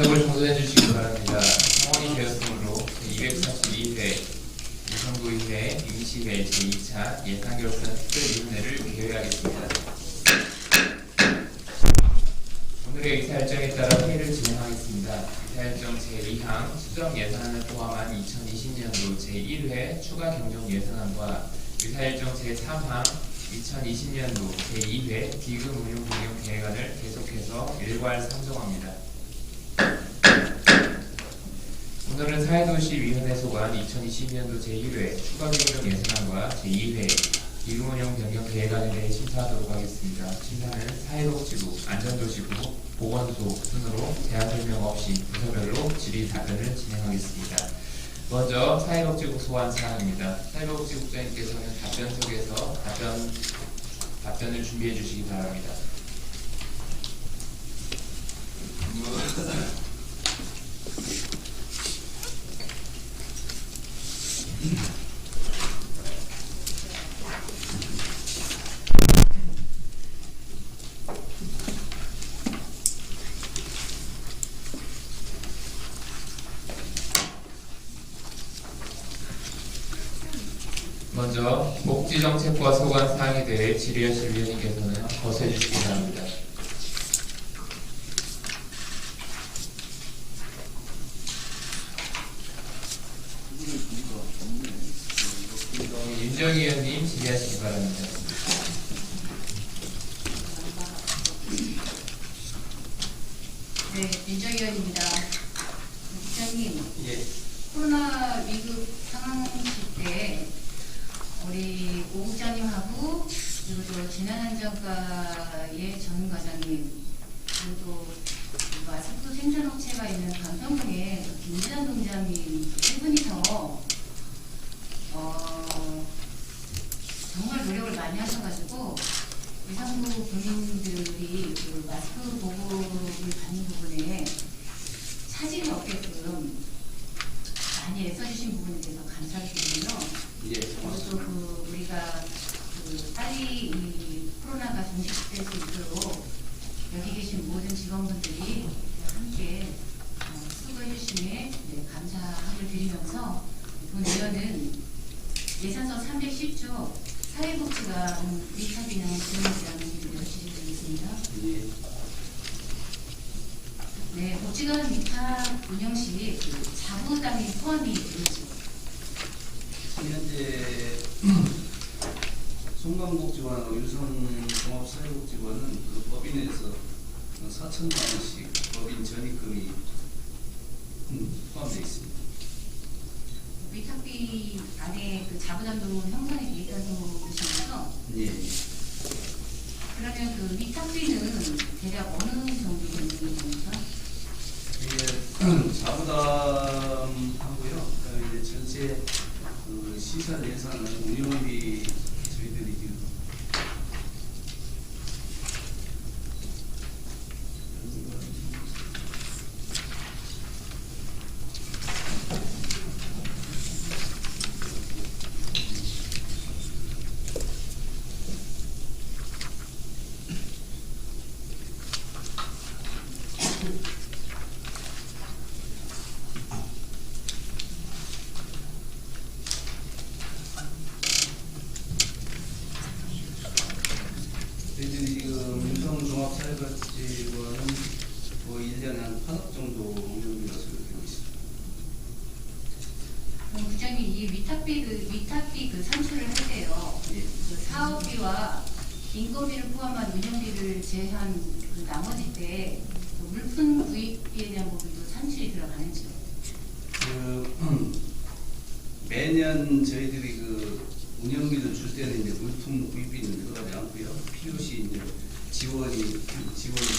의석을 청소해 주시기 바랍니다. 성원이 되었으므로 제242회 유성구의회 임시회 제2차 예산결산 특별위원회를 개회하겠습니다. 오늘의 의사일정에 따라 회의를 진행하겠습니다. 의사일정 제2항 수정 예산안을 포함한 2020년도 제1회 추가 경정 예산안과 의사일정 제3항 2020년도 제2회 기금 운용 운영 계획안을 계속해서 일괄 상정합니다. 오늘은 사회도시위원회 소관 2020년도 제1회 추가 경정 예산안과 제2회 기금 운용 변경 계획안에 대해 심사하도록 하겠습니다. 심사는 사회복지부, 안전도시부, 보건소 순으로 대안 설명 없이 부서별로 질의 답변을 진행하겠습니다. 먼저 사회복지국 소환 사항입니다. 사회복지국장님께서는 답변석에서 답변을 준비해 주시기 바랍니다. 먼저 복지정책과 소관 사항에 대해 질의하실 위원님께서는 거세해 주시기 바랍니다. 윤정희 의원님 질의하시기 바랍니다. 네, 윤정희 의원입니다. 국장님, 예. 코로나 위급 상황 때 우리 오 국장님하고 그리고 또 재난안전과의 전 과장님 그리고 또 마스크 생산업체가 있는 강평동에 김진환 동장님 세 분이서 정말 노력을 많이 하셔가지고 이상부 국민들이 그 마스크 보급을 받는 부분에 차질이 없게끔 많이 애써주신 부분에 대해서 감사드리고요. 예. 그리고 또 우리가 빨리 이 코로나가 종식될 수 있도록 여기 계신 모든 직원분들이 함께 수고해 주심에 감사함을 드리면서 이번 의원은 예산서 310조 사회복지가 위탁이나 지원이라는 일을 여쭈시겠습니다. 예. 네, 복지관 위탁 운영 시 자부담이 포함이 되죠. 현재 송강복지관하고 유성종합사회복지관은 그 법인에서 4천만 원씩 법인 전입금이 포함되어 있습니다. 위탁비 안에 그 자부담도 형성이 돼 있다고 보시면서 예. 그러면 그 위탁비는 대략 어느 정도 되는 겁니까? 이게 자부담하고요. 그다음에 이제 전체 그 시설 예산은 운영비 저희들이 지금 저희들이 지금 유성종합사회복지관은 거의 1년에 한 8억 정도 운영비가 소요되고 있습니다. 그럼 국장님 이 위탁비 그 산출을 할 때요. 예. 그 사업비와 인건비를 포함한 운영비를 제한 그 나머지 때그 물품 구입비에 대한 부분도 산출이 들어가는지요? 매년 저희들이 그 운영비를 줄 때는 이제 물품 구입비는 들어가지 않고요. 필요시 이제 지원이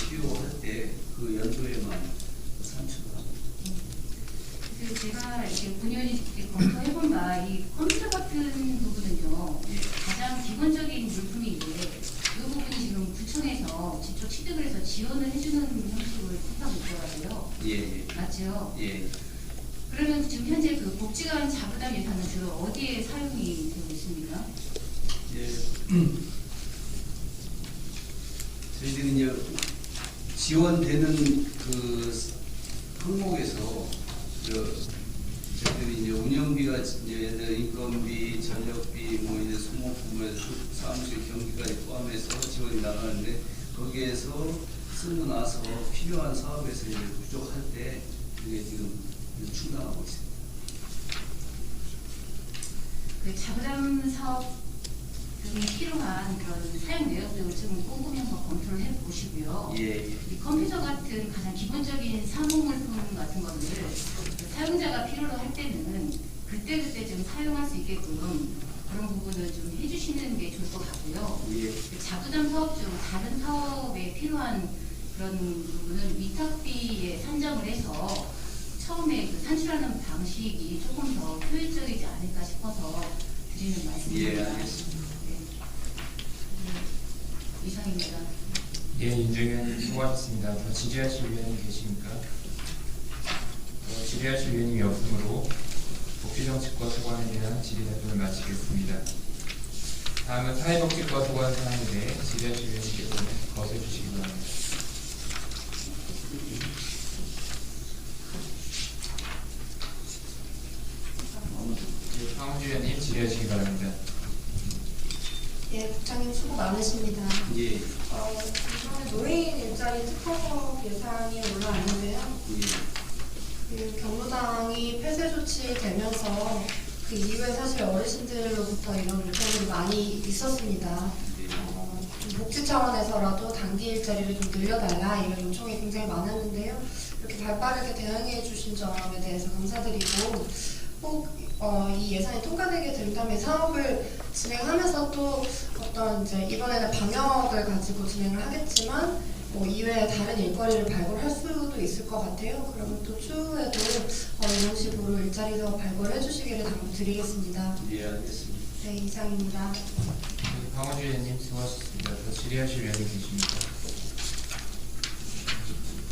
필요할 때 그 연도에만 산출을 합니다. 그 제가 이렇게 본연이 검토해본 바 이 컴퓨터 같은 부분은요. 예. 가장 기본적인 물품인데 이 부분이 지금 구청에서 직접 취득을 해서 지원을 해주는 형식을 택하고 있더라고요. 예. 맞죠? 예. 그러면 지금 현재 그 복지관 자부담 예산은 주로 어디에 사용이 되고 있습니까? 예. 저희들이 이제 지원되는 그 항목에서 저희들이 이제 운영비가 이제 인건비, 전력비, 뭐 이제 소모품에서 사무실 경비까지 포함해서 지원이 나가는데 거기에서 쓰고 나서 필요한 사업에서 이제 부족할 때 그게 지금 충당하고 있습니다. 그 자부담 사업 등이 필요한 그런 사용 내역들을 좀 꼼꼼히 한번 검토를 해보시고요. 예. 이 컴퓨터 같은 가장 기본적인 사무물품 같은 거를 사용자가 필요로 할 때는 그때그때 좀 사용할 수 있게끔 그런 부분을 좀 해주시는 게 좋을 것 같고요. 예. 그 자부담 사업 중 다른 사업에 필요한 그런 부분은 위탁비에 산정을 해서 처음에 그 산출하는 방식이 조금 더 효율적이지 않을까 싶어서 드리는 말씀입니다. 예, 알겠습니다. 네. 이상입니다. 예, 윤정위원님 수고하셨습니다. 더 질의하실 위원님 계십니까? 질의하실 위원님이 없으므로 복지정책과 소관에 대한 질의 답변을 마치겠습니다. 다음은 사회복지과 소관 사항에 대해 질의하실 위원님께서는 거부해 주시기 바랍니다. 예, 황운주 위원님 질의하시기 바랍니다. 예, 국장님 수고 많으십니다. 예. 이번에 노인 일자리 특허법 예산이 올라왔는데요. 그 경로당이 폐쇄 조치되면서 그 이후에 사실 어르신들로부터 이런 요청들이 많이 있었습니다. 복지 차원에서라도 단기 일자리를 좀 늘려달라 이런 요청이 굉장히 많았는데요. 이렇게 발빠르게 대응해 주신 점에 대해서 감사드리고 꼭 이 예산이 통과되게 된다면 사업을 진행하면서 또 어떤 이제 이번에는 방역을 가지고 진행을 하겠지만 뭐 이외에 다른 일거리를 발굴할 수도 있을 것 같아요. 그러면 또 추후에도 이런 식으로 일자리 사업 발굴해 주시기를 당부드리겠습니다. 예, 알겠습니다. 네, 이상입니다. 네, 황운주 위원님 수고하셨습니다. 더 질의하실 위원님 계십니까?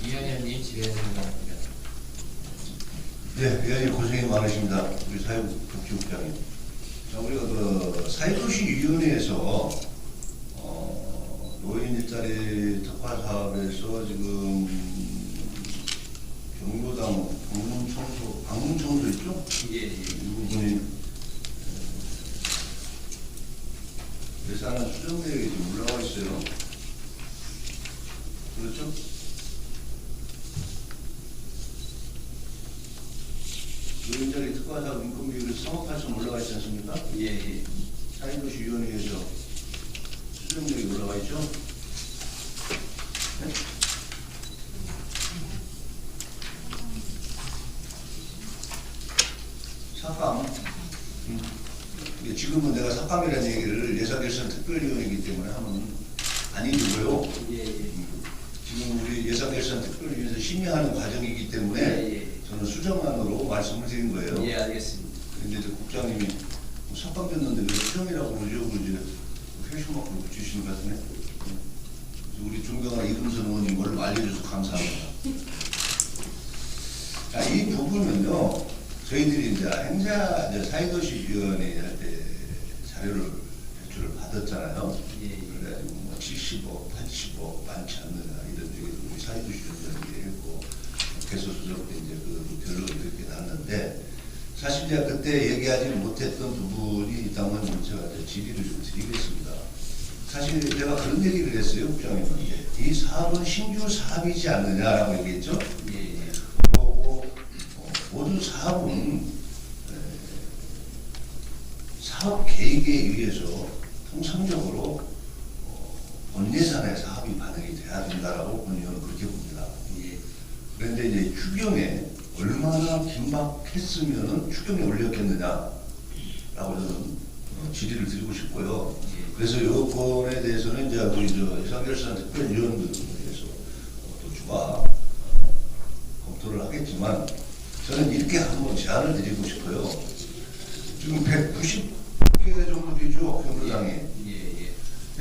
이현 위원님 질의하시기 바랍니다. 네, 위원님 고생이 많으십니다. 우리 사회복지국장님. 자, 우리가 그 사회도시위원회에서 노인 일자리 특화 사업에서 지금 경로당 방문 청소 있죠? 예, 예. 이 부분이 예산은 수정 내역이 좀 올라와 있어요. 그렇죠? 노인자리 특화 사업 인건비율이 3억 8천 올라가 있지 않습니까? 예, 예. 사회도시위원회에서 수정력이 올라와 있죠? 네? 삭감. 이게 지금은 내가 삭감이라는 얘기를 예산결산 특별위원회이기 때문에 하면 아니고요. 예, 예. 지금 우리 예산결산 특별위원회에서 심의하는 과정이기 때문에 예, 예. 저는 수정안으로 말씀을 드린 거예요. 예, 알겠습니다. 근데 이제 국장님이 삭감됐는데 왜 수정이라고 그러죠? 이제 회수막으로 붙이시는 것 같으네. 그래서 우리 존경하는 이금선 의원님 뭘 알려줘서 감사합니다. 자, 이 부분은요, 저희들이 이제 행사, 이제 사회도시위원회 할 때 자료를 제출을 받았잖아요. 예, 예. 그래가지고 뭐 70억, 80억 많지 않느냐 이런 얘기를 우리 사회도시위원장이 했고, 개소 수정 때 이제 그 결론이 그렇게 났는데, 사실 제가 그때 얘기하지 못했던 부분이 있다면 제가 이제 질의를 좀 드리겠습니다. 사실 제가 그런 얘기를 했어요, 국장님한테. 이 사업은 신규 사업이지 않느냐라고 얘기했죠. 예, 예. 그리고 모든 사업은 사업 계획에 의해서 통상적으로 본 예산의 사업이 반영이 돼야 된다라고 본의원은 그렇게 봅니다. 예. 그런데 이제 추경에 얼마나 긴박했으면 추경에 올렸겠느냐라고 저는 질의를 드리고 싶고요. 그래서 요건에 대해서는 이제 우리 예산결산 특별위원회에서 또 추가 검토를 하겠지만 저는 이렇게 한번 제안을 드리고 싶어요. 지금 190개 정도 되죠, 경로당이. 예, 예.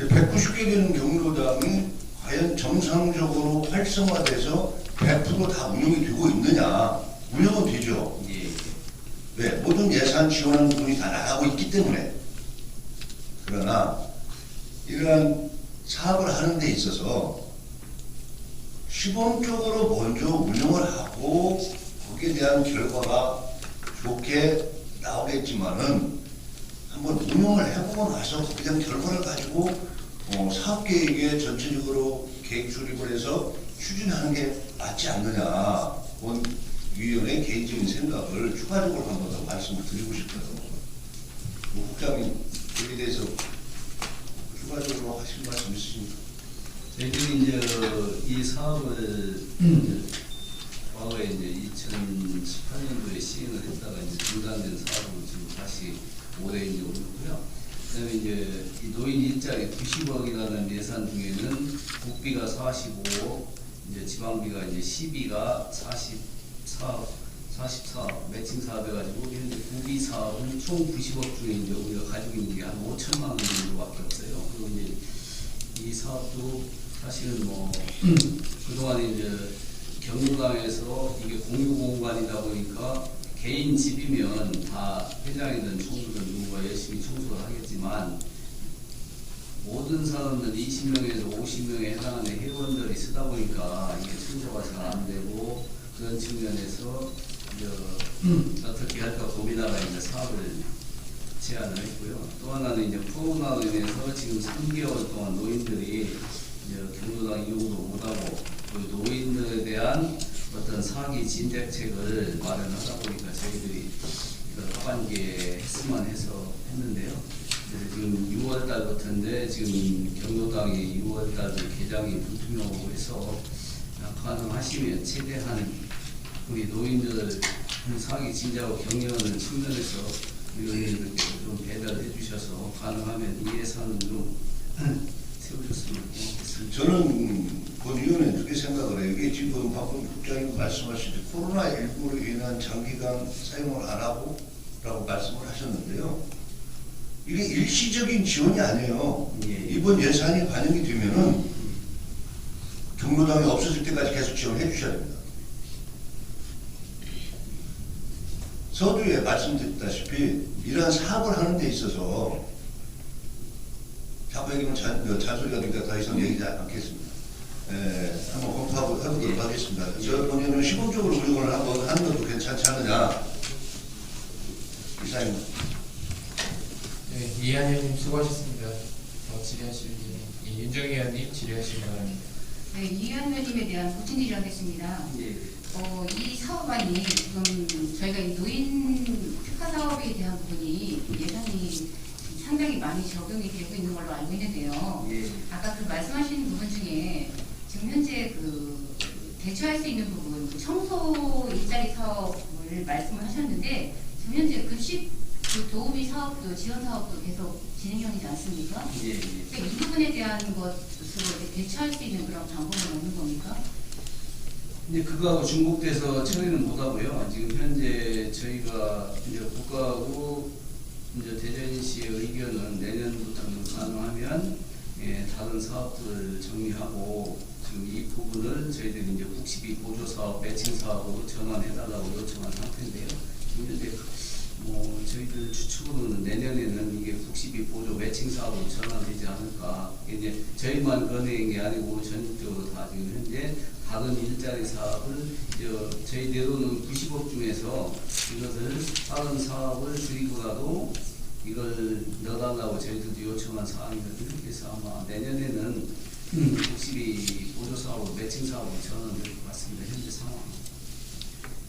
190개 되는 경로당이 과연 정상적으로 활성화돼서 100% 다 운영이 되고 있느냐? 운영은 되죠. 예. 왜? 모든 예산 지원하는 부분이 다 나가고 있기 때문에. 그러나 이러한 사업을 하는 데 있어서 시범적으로 먼저 운영을 하고 거기에 대한 결과가 좋게 나오겠지만은 한번 운영을 해보고 나서 거기에 대한 결과를 가지고 사업 계획에 전체적으로 계획 수립을 해서 추진하는 게 맞지 않느냐. 본 위원의 개인적인 생각을 추가적으로 한 번 더 말씀을 드리고 싶어요. 국장님, 여기에 대해서 추가적으로 하실 말씀 있으십니까? 저희들이 이제 이 사업을 과거에 이제 2018년도에 시행을 했다가 이제 중단된 사업으로 지금 다시 올해 이제 오고요. 그다음에 이제 이 노인 일자리 90억이라는 예산 중에는 국비가 45억, 이제 지방비가 이제 12가 44억, 매칭 사업 해가지고 현재 국비 사업은 총 90억 중에 이제 우리가 가지고 있는 게 한 5천만 원 정도밖에 없어요. 그리고 이제 이 사업도 사실은 뭐 그동안에 이제 경로당에서 이게 공유 공간이다 보니까 개인 집이면 다 회장이든 총수든 누구가 열심히 청소를 하겠지만 모든 사람들 20명에서 50명에 해당하는 회원들이 쓰다 보니까 이게 청소가 잘 안 되고 그런 측면에서 이제 어떻게 할까 고민하다 이제 사업을 제안을 했고요. 또 하나는 이제 코로나로 인해서 지금 3개월 동안 노인들이 이제 경로당 이용도 못하고 그 노인들에 대한 어떤 사기 진대책을 마련하다 보니까 저희들이 이걸 하반기에 했으면 해서 했는데요. 그래서 지금 6월 달부터인데 지금 경로당이 6월 달도 개장이 불투명하고 해서 가능하시면 최대한 우리 노인들 사기 진작하고 격려하는 측면에서 의원님들께 좀 배달을 해주셔서 가능하면 이 예산을 좀 세우셨으면 고맙겠습니다. 저는 본 의원은 그렇게 생각을 해요. 이게 지금 박범 국장님 말씀하시듯이 코로나19로 인한 장기간 사용을 안 하고 라고 말씀을 하셨는데요. 이게 일시적인 지원이 아니에요. 예. 이번 예산이 반영이 되면은 경로당이 없어질 때까지 계속 지원해 주셔야 됩니다. 서두에 말씀드렸다시피 이러한 사업을 하는 데 있어서 자꾸 얘기하면 잔소리가 되니까 더 이상 얘기하지 않겠습니다. 한번 검토하고 해보도록 하겠습니다. 저 본인은 시범적으로 운영을 한번 하는 것도 괜찮지 않느냐. 이상입니다. 네, 이한 의원님 수고하셨습니다. 질의하실 의원님, 윤정희 의원님 질의하시기 바랍니다. 네, 이현 의원님에 대한 고친질을 하겠습니다. 예. 이 사업안이 지금 저희가 이 노인 특화 사업에 대한 부분이 예산이 상당히 많이 적용이 되고 있는 걸로 알고 있는데요. 예. 아까 그 말씀하신 부분 중에 지금 현재 그 대처할 수 있는 부분, 그 청소 일자리 사업을 말씀을 하셨는데 지금 현재 급식 그 도우미 사업도 지원 사업도 계속 진행형이지 않습니까? 예. 예. 그러니까 이 부분에 대한 것으로 대처할 수 있는 그런 방법은 없는 겁니까? 이제 그거하고 중복돼서 처리는 못하고요. 지금 현재 저희가 이제 국가하고 이제 대전시의 의견은 내년부터는 가능하면 다른 사업들을 정리하고 지금 이 부분을 저희들이 이제 국시비 보조 사업, 매칭 사업으로 전환해달라고 요청한 상태인데요. 현재 뭐 저희들 추측으로는 내년에는 이게 국시비 보조 매칭 사업으로 전환되지 않을까. 이제 저희만 건의한 게 아니고 전국적으로 다 지금 현재 다른 일자리 사업을 저희대로는 90억 중에서 이것을 다른 사업을 줄이고라도 이걸 넣어달라고 저희들도 요청한 사항이거든요. 그래서 아마 내년에는 국시비 보조 사업으로 매칭 사업으로 전환될 것 같습니다. 현재 상황.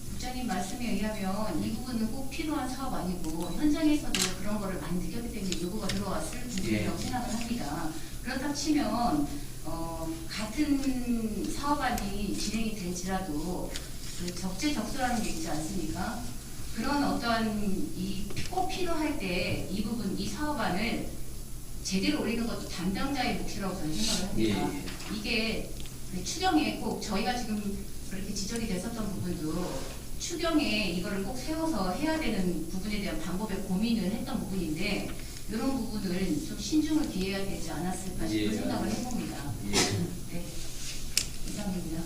국장님 말씀에 의하면 이 부분은 꼭 필요한 사업 아니고 현장에서도 그런 거를 많이 느꼈기 때문에 요구가 들어왔을 부분이라고 생각을 합니다. 그렇다 치면 같은 사업안이 진행이 될지라도 그 적재적소라는 게 있지 않습니까? 그런 어떠한 꼭 필요할 때 이 부분, 이 사업안을 제대로 올리는 것도 담당자의 몫이라고 저는 생각을 합니다. 예. 이게 추경에 꼭 저희가 지금 그렇게 지적이 됐었던 부분도 추경에 이거를 꼭 세워서 해야 되는 부분에 대한 방법의 고민을 했던 부분인데 이런 부분을 좀 신중을 기해야 되지 않았을까 싶은 예. 생각을 해봅니다. 예. 네, 이상입니다.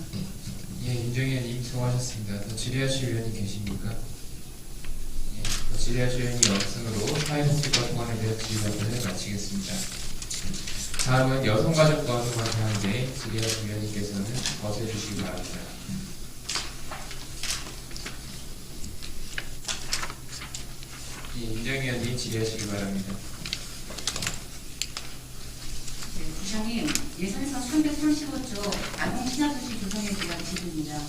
예, 윤정희 의원님 수고하셨습니다. 더 질의하실 의원이 계십니까? 예, 더 질의하실 의원이 없으므로 사회복지과 통합에 대한 질의를 마치겠습니다. 다음은 여성가족과 통합하는데 질의하실 의원님께서는 거세주시기 바랍니다. 임정위원님 질의하시기 바랍니다. 네, 부장님, 예산상 335조 아동 친화도시 조성에 대한 질의입니다.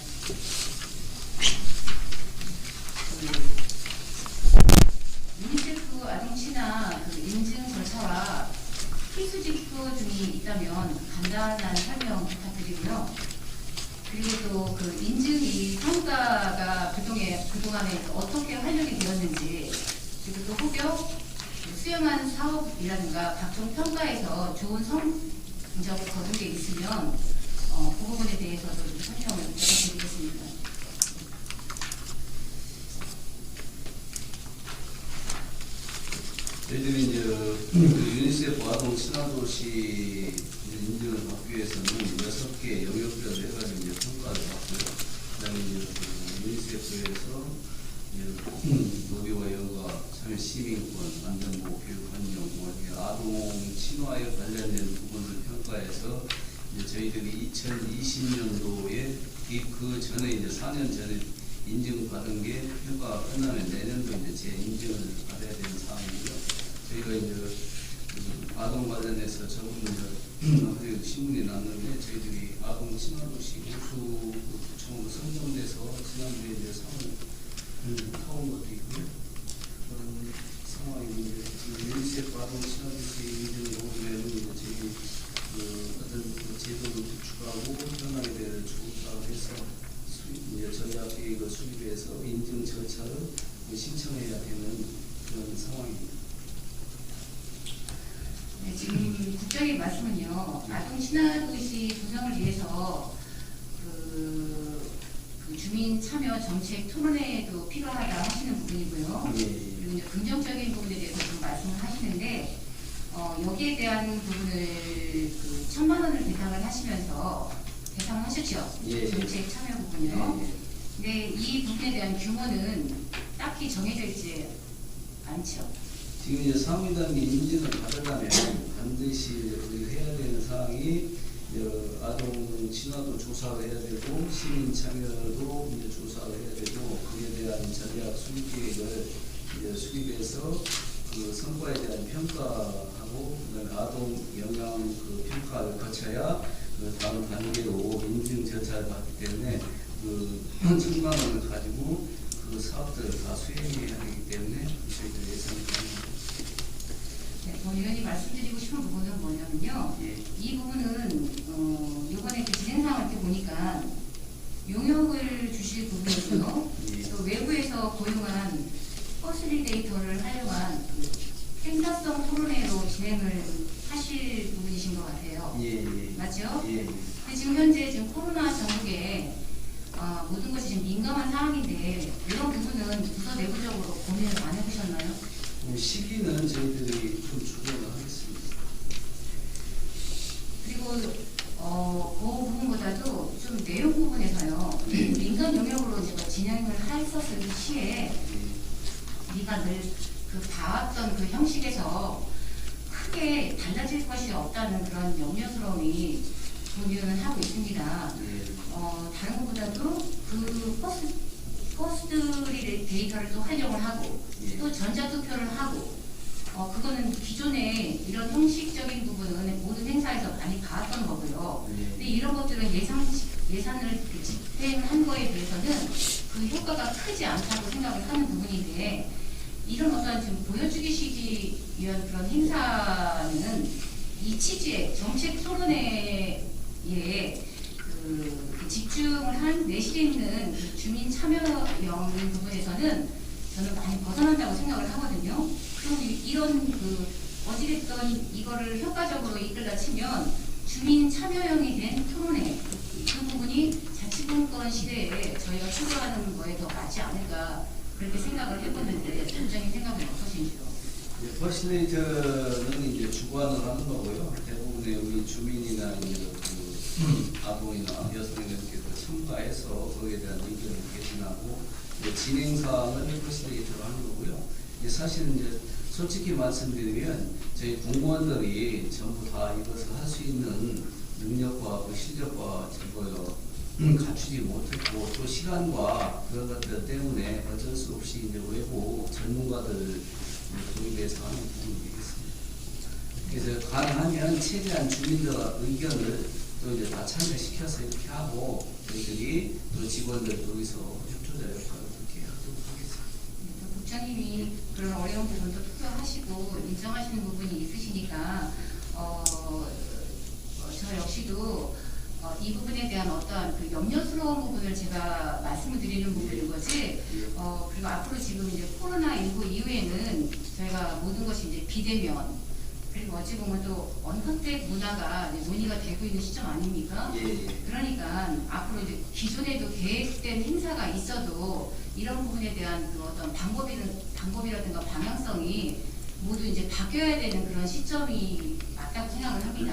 유니세프 아동 친화 인증 절차와 필수 직구 중이 있다면 간단한 설명 부탁드리고요. 그리고 또 그 인증이 성과가 그동안에 어떻게 활용이 되었는지, 그리고 또 혹여 수행한 사업이라든가 각종 평가에서 좋은 성적을 거둔 게 있으면 그 부분에 대해서도 좀 설명을 부탁드리겠습니다. 저희들이 이제 그 유니세프 아동 친화도시 인증을 받기 위해서는 6개 영역별로 해가지고 이제 평가를 받고요. 그다음에 이제 그 유니세프에서 노비와 여가, 참여 시민권, 안전보호, 교육 환경, 아동 친화에 관련된 부분을 평가해서 이제 저희들이 2020년도에 그 전에 이제 4년 전에 인증받은 게 평가가 끝나면 내년도 이제 재인증을 받아야 되는 상황이고요. 저희가 이제 아동 관련해서 저번 이제 신문이 났는데 저희들이 아동 친화도시 우수 구청으로 선정돼서 지난주에 이제 상을 타온 것도 있고요. 그런 상황이 이제 유니세프 아동 친화도시 인증 보면은 이제 저희 어떤 제도를 구축하고 현황에 대해 조사를 해서 이제 전략 계획을 수립해서 인증 절차를 신청해야 되는 그런 상황입니다. 네, 지금 국장의 말씀은요, 아동 친화도시 조성을 위해서 그 주민 참여 정책 토론회도 필요하다 하시는 부분이고요. 그리고 이제 긍정적인 부분에 대해서 좀 말씀을 하시는데, 여기에 대한 부분을 그 1,000만 원을 대상을 하시면서 대상하셨죠? 예. 정책 참여 부분이요. 예. 근데 이 부분에 대한 규모는 딱히 정해져 있지 않죠. 지금 이제 상위단계 인증을 받으려면 반드시 이제 우리가 해야 되는 사항이 아동 친화도 조사를 해야 되고 시민 참여도 이제 조사를 해야 되고 그에 대한 전략 수립 계획을 이제 수립해서 그 성과에 대한 평가하고 그다음에 아동 영향 그 평가를 거쳐야 그 다음 단계로 인증 절차를 받기 때문에 그 1,000만 원을 가지고 그 사업들을 다 수행해야 하기 때문에 저희들 예산을 가입니다. 네, 의원님 말씀드리고 싶은 부분은 뭐냐면요. 예. 이 부분은 이번에 그 진행상을 이렇게 보니까 용역을 주실 부분이고요. 예. 또 외부에서 고용한 퍼슬리데이터를 활용한 그 행사성 토론회로 진행을 하실 부분이신 것 같아요. 예. 맞죠? 예. 근데 지금 현재 지금 코로나 전국에 모든 것이 지금 민감한 상황인데 이런 부분은 부서 내부적으로 고민을 많이 해보셨나요? 시기는 저희들이 좀 조정을 하겠습니다. 그리고 그 부분보다도 좀 내용 부분에서요. 민간 영역으로 이제 진행을 했었을 시에 우리가 늘 그 봐왔던 그 형식에서 크게 달라질 것이 없다는 그런 염려스러움이 존재는 하고 있습니다. 다른 것보다도 그 퍼스트 데이터를 또 활용을 하고 또 전자투표를 하고 그거는 기존에 이런 형식적인 부분은 모든 행사에서 많이 봐왔던 거고요. 근데 이런 것들은 예산을 집행한 거에 대해서는 그 효과가 크지 않다고 생각을 하는 부분인데 이런 어떤 지금 보여주기시기 위한 그런 행사는 이 취지에 정책 토론회에 그 집중을 한 내실에 있는 그 주민 참여형 부분에서는 저는 많이 벗어난다고 생각을 하거든요. 그럼 이런 그 어찌됐든 이거를 효과적으로 이끌다 치면 주민 참여형이 된 토론회 그 부분이 자치분권 시대에 저희가 추구하는 거에 더 맞지 않을까 그렇게 생각을 해보는데 전적인 생각은 어떠신지요? 퍼실리테이터는 이제 주관을 하는 거고요. 대부분의 우리 주민이나 이제 그 아동이나 여성이 이렇게 참가해서 거기에 대한 의견을 개진하고 진행 사항을 퍼실리테이터로 하는 거고요. 사실은 이제 솔직히 말씀드리면 저희 공무원들이 전부 다 이것을 할 수 있는 능력과 그 실력과 갖추지 못했고 또 시간과 그런 것들 때문에 어쩔 수 없이 이제 외부 전문가들 도입해서 하는 부분이겠습니다. 그래서 가능하면 최대한 주민들 의견을 또 이제 다 참여시켜서 이렇게 하고 저희들이 또 직원들 거기서 협조자 역할을 그렇게 하도록 하겠습니다. 국장님이 그런 어려운 부분도 투표하시고 인정하시는 부분이 있으시니까 저 역시도 이 부분에 대한 어떤 그 염려스러운 부분을 제가 말씀을 드리는 부분인 거지. 그리고 앞으로 지금 이제 코로나19 이후에는 저희가 모든 것이 이제 비대면 그리고 어찌 보면 또 언택트 문화가 이제 논의가 되고 있는 시점 아닙니까? 그러니까 앞으로 이제 기존에도 계획된 행사가 있어도 이런 부분에 대한 그 어떤 방법이라든가 방향성이 모두 이제 바뀌어야 되는 그런 시점이 맞다고 생각을 합니다.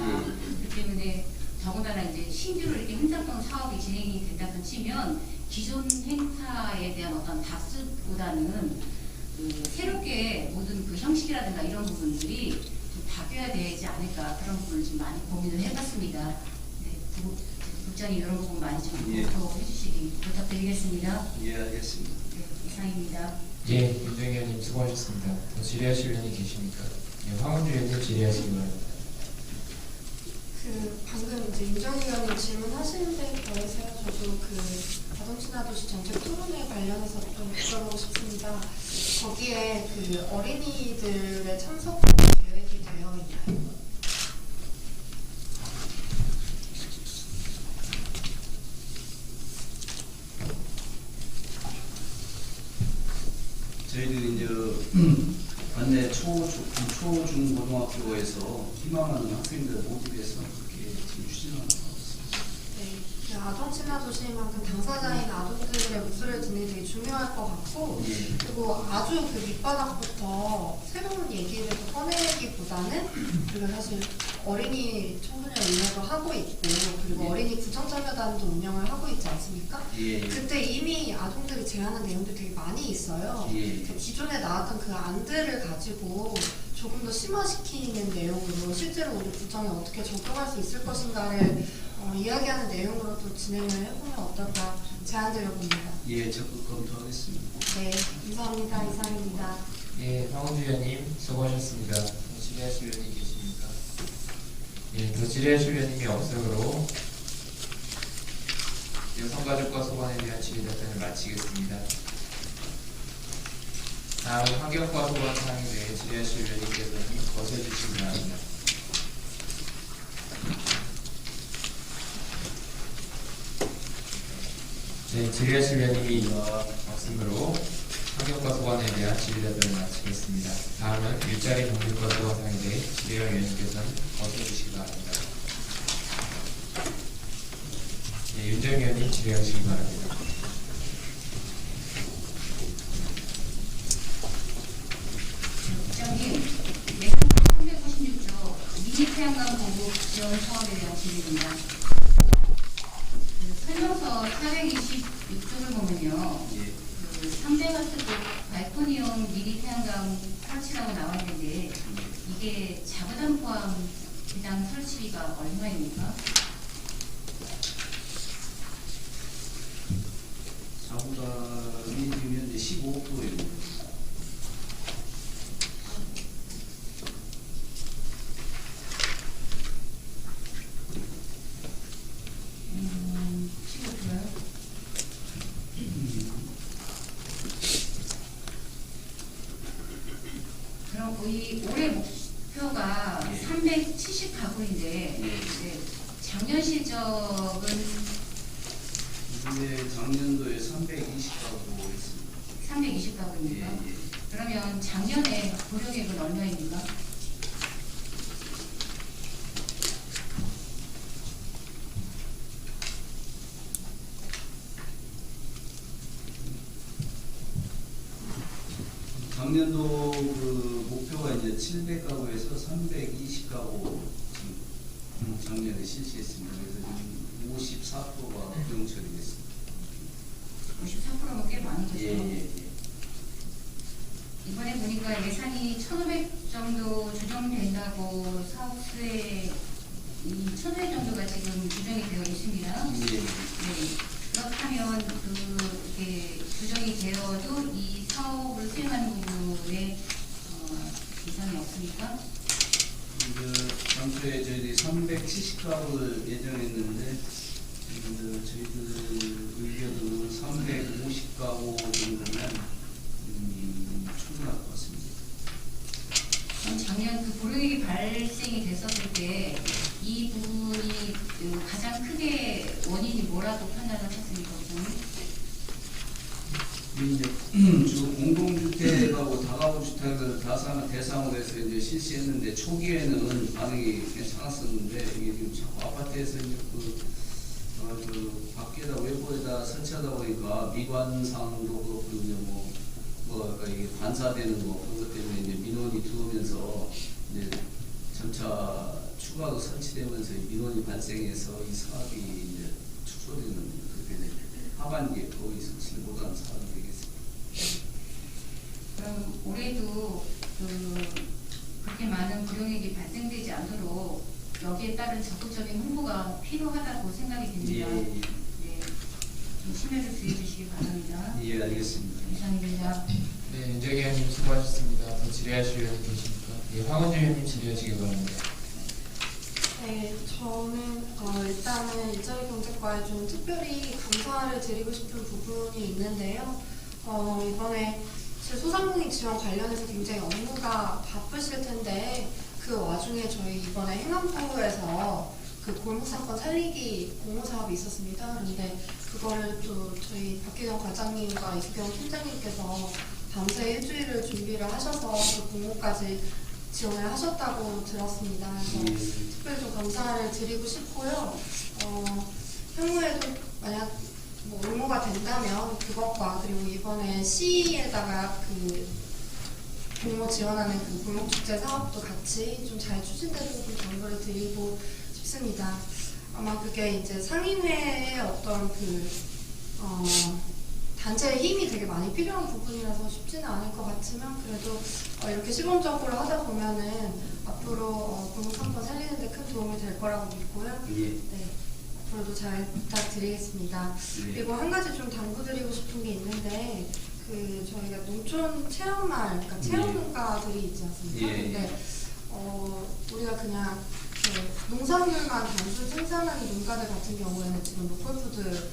그렇기 때문에 더군다나 이제 신규로 이렇게 행사성 사업이 진행이 된다고 치면 기존 행사에 대한 어떤 다수보다는 그 새롭게 모든 그 형식이라든가 이런 부분들이 좀 바뀌어야 되지 않을까 그런 부분을 좀 많이 고민을 해봤습니다. 네, 국장님 이런 부분 많이 좀 검토해 주시기 부탁드리겠습니다. 예, 알겠습니다. 네, 이상입니다. 예, 윤정희 의원님 수고하셨습니다. 더 질의하실 의원이 계십니까? 예, 황운주 의원님 질의하시기 바랍니다. 방금 이제 윤정희 의원님 질문하시는데 더해서요. 저도 그 자동친화도시 정책 토론회 관련해서 좀 여쭤보고 싶습니다. 거기에 그 어린이들의 참석 계획이 되어 있나요? 저희들이 이제 관내 초중고등학교에서 희망하는 학생들 모집해서 그렇게 지금 추진하는 것 같습니다. 네, 그 아동친화도시만큼 당사자인 아동들의 목소리를 듣는 게 되게 중요할 것 같고, 그리고 아주 그 밑바닥부터 새로운 얘기를 꺼내기보다는, 그리고 사실 어린이 청소년 운영도 하고 있고, 그리고 어린이 구정참여단도 운영을 하고 있지 않습니까? 그때 이미 아동들이 제안한 내용들이 되게 많이 있어요. 그 기존에 나왔던 그 안들을 가지고 조금 더 심화시키는 내용으로 실제로 우리 구정에 어떻게 적용할 수 있을 것인가를 이야기하는 내용으로 또 진행을 해보면 어떨까 제안드려봅니다. 예, 적극 검토하겠습니다. 네, 감사합니다. 이상입니다. 예, 황운주 의원님 수고하셨습니다. 더 질의하실 의원이 계십니까? 예, 더 질의하실 의원님이 없으므로 여성가족과 소관에 대한 질의 답변을 마치겠습니다. 다음 환경과 소관 사항에 대해 질의하실 의원님께서는 거쳐주시기 바랍니다. 네, 질의하실 의원님이 없으므로 환경과 소관에 대한 질의 답변을 마치겠습니다. 다음은 일자리 경쟁과 소관 사항에 대해 질의할 의원님께서는 거쳐주시기 바랍니다. 네, 윤정희 의원님 질의하시기 바랍니다. 국장님, 내상 396조 미니 태양광 공급 지원 사업에 대한 질의입니다. 그 설명서 426조를 보면요, 그 300와트 발코니용 미니 태양광 설치라고 나와 있는데 이게 자부담 포함 배당 설치비가 얼마입니까? 자부담이 지금 현재 15%입니다. 그럼 이 올해 목표가 370가구인데 작년 실적은 근데 작년도에 320가구 했습니다. 320가구입니까? 그러면 작년에 고려액은 얼마입니까? 작년도 그 목표가 이제 700가구에서 320가구 작년에 실시했습니다. 그래서 지금 54%가 고용 처리됐습니다. 54%면 꽤 많은 거죠. 예. 이번에 보니까 예산이 1,500 정도 조정된다고 사업수에 이 1,500 정도가 지금 규정이 되어 있습니다. 예상이 없습니까? 당초에 저희들이 370가구를 예정했는데 저희들 의견은 350가구 정도면 충분할 것 같습니다. 그럼 작년 그 불이익이 발생이 됐었을 때 이 부분이 가장 크게 원인이 뭐라고 판단하셨습니까, 부장님? 이제 주 공동주택하고 다가구주택을 대상으로 해서 이제 실시했는데 초기에는 반응이 괜찮았었는데 이게 지금 자꾸 아파트에서 이제 그 밖에다 외부에다 설치하다 보니까 미관상도 그렇고 이제 뭐랄까 이게 반사되는 거 그런 것 때문에 이제 민원이 들어오면서 이제 점차 추가로 설치되면서 민원이 발생해서 이 사업이 이제 축소되는 그렇게 되죠. 하반기에 거의 실보다는 사업이 되겠습니다. 그럼 올해도 그렇게 많은 불이익이 발생되지 않도록 여기에 따른 적극적인 홍보가 필요하다고 생각이 됩니다. 예, 네, 좀 심혈을 기울여 주시기 바랍니다. 예, 알겠습니다. 이상입니다. 네, 윤재기 의원님 수고하셨습니다. 더 질의하실 의원님 계십니까? 예, 황원주 의원님 질의하시기 바랍니다. 네, 저는 일단은 일자리 경제과에 좀 특별히 감사를 드리고 싶은 부분이 있는데요. 이번에 소상공인 지원 관련해서 굉장히 업무가 바쁘실 텐데 그 와중에 저희 이번에 행안부에서 그 골목상권 살리기 공모사업이 있었습니다. 그런데 그거를 또 저희 박기경 과장님과 이수경 팀장님께서 밤새 일주일을 준비를 하셔서 그 공모까지 지원을 하셨다고 들었습니다. 그래서 특별히 좀 감사를 드리고 싶고요. 향후에도 만약 뭐 응모가 된다면 그것과 그리고 이번에 시에다가 그 공모 지원하는 그 골목축제 사업도 같이 좀 잘 추진되도록 좀 당부를 드리고 싶습니다. 아마 그게 이제 상인회의 어떤 단체의 힘이 되게 많이 필요한 부분이라서 쉽지는 않을 것 같지만 그래도 이렇게 시범적으로 하다 보면은 앞으로 골목상권 살리는 데 큰 도움이 될 거라고 믿고요. 예. 네, 앞으로도 잘 부탁드리겠습니다. 예. 그리고 한 가지 좀 당부드리고 싶은 게 있는데 저희가 농촌 체험마을, 그러니까 체험 농가들이 있지 않습니까? 예. 근데 우리가 그냥 농산물만 단순 생산하는 농가들 같은 경우에는 지금 로컬푸드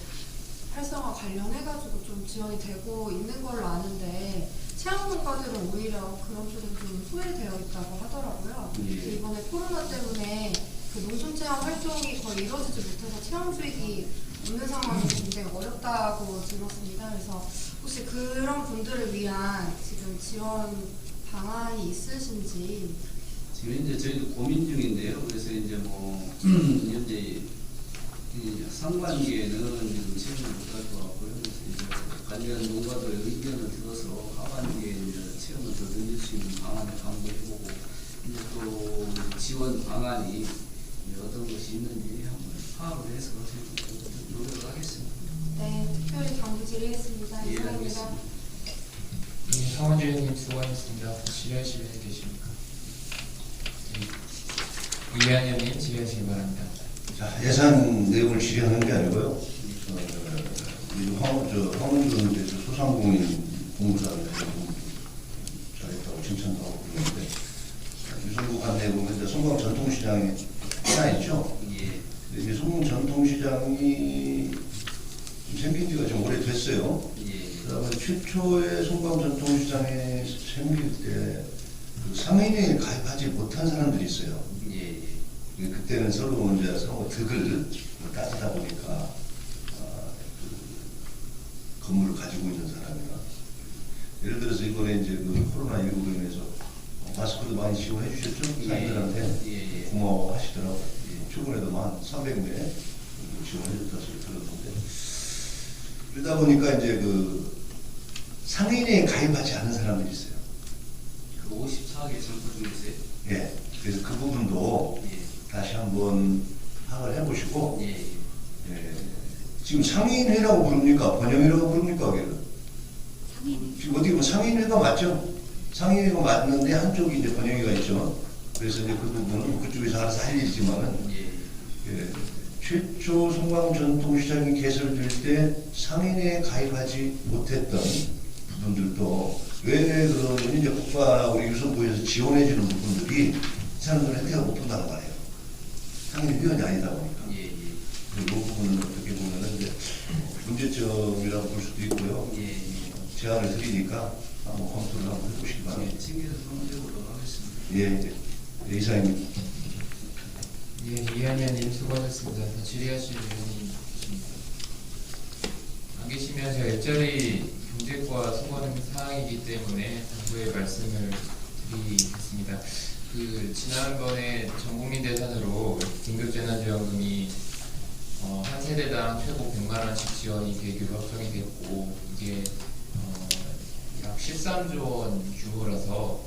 활성화 관련해가지고 좀 지원이 되고 있는 걸로 아는데 체험 농가들은 오히려 그런 쪽에 좀 소외되어 있다고 하더라고요. 예. 이번에 코로나 때문에 그 농촌 체험 활동이 거의 이루어지지 못해서 체험 수익이 없는 상황이 굉장히 어렵다고 들었습니다. 그래서 혹시 그런 분들을 위한 지금 지원 방안이 있으신지. 지금 이제 저희도 고민 중인데요. 그래서 이제 현재 이 상반기에는 지금 체험을 못할 것 같고요. 그래서 이제 관련 농가들의 의견을 들어서 하반기에 이제 체험을 더 늘릴 수 있는 방안을 강구해보고 이제 또 지원 방안이 이제 어떤 것이 있는지 한번 파악을 해서 노력을 하겠습니다. 네, 특별히 당부드리겠습니다. 예, 이상입니다. 알겠습니다. 예, 황원주 의원님 수고하셨습니다. 질의하실 의원님 계십니까? 예, 이해한 의원님 질의하시기 바랍니다. 자, 예산 내용을 질의하는 게 아니고요. 황원주 의원께서 소상공인 공부사를 잘했다고 칭찬도 하고 그러는데 유성구 관내에 보면 이제 송광 전통시장이 하나 있죠. 예. 근데 이 송광 전통시장이 좀 생긴 지가 좀 오래됐어요. 예. 그다음에 최초의 송광 전통시장이 생길 때 그 상인회에 가입하지 못한 사람들이 있어요. 예. 그때는 서로 이제 서로 득을 따지다 보니까 그 건물을 가지고 있는 사람이나 예를 들어서 이번에 이제 그 코로나19로 인해서 마스크도 많이 지원해 주셨죠? 사람들한테 예. 고마워하시더라고요. 최근에도 한 300매 지원해 줬다 소리 들었는데 그러다 보니까 이제 그 상인회에 가입하지 않은 사람들이 있어요. 그 54개 정도 중에서요? 예. 그래서 그 부분도 예. 다시 한번 파악을 해보시고 예. 예, 지금 상인회라고 부릅니까? 번영이라고 부릅니까? 거기를? 지금 어떻게 보면 상인회가 맞죠? 상인회가 맞는데 한쪽이 이제 번영이가 있죠. 그래서 이제 그 부분은 그쪽에서 알아서 할 일이지만은 예, 최초 송광 전통시장이 개설될 때 상인회에 가입하지 못했던 분들도 왜 그러냐면 이제 국가 우리 유성부에서 지원해주는 부분들이 이 사람들은 혜택을 못 본다는 말이에요. 당연히 회원이 아니다 보니까. 예, 예. 그 부분은 어떻게 보면은 이제 문제점이라고 볼 수도 있고요. 예, 예. 제안을 드리니까 한번 검토를 한번 해보시기 바랍니다. 예, 챙겨서 선택하도록 하겠습니다. 예, 예, 이상입니다. 예, 이한현님 수고하셨습니다. 더 질의하실 분이 계십니다. 안 계시면 제가 일자리 경제과 소관 사항이기 때문에 당부의 말씀을 드리겠습니다. 그 지난번에 전국민 대상으로 긴급재난지원금이 한 세대당 최고 100만 원씩 지원이 되기로 확정이 됐고 이게 약 13조 원 규모라서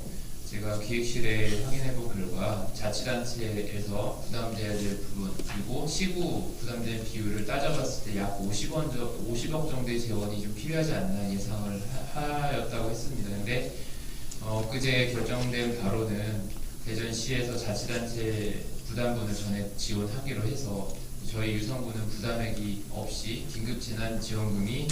제가 기획실에 확인해 본 결과 자치단체에서 부담돼야 될 부분 그리고 시구 부담된 비율을 따져봤을 때 약 50억 정도의 재원이 좀 필요하지 않나 예상을 하였다고 했습니다. 근데 그제 결정된 바로는 대전시에서 자치단체 부담분을 전액 지원하기로 해서 저희 유성구는 부담액이 없이 긴급재난지원금이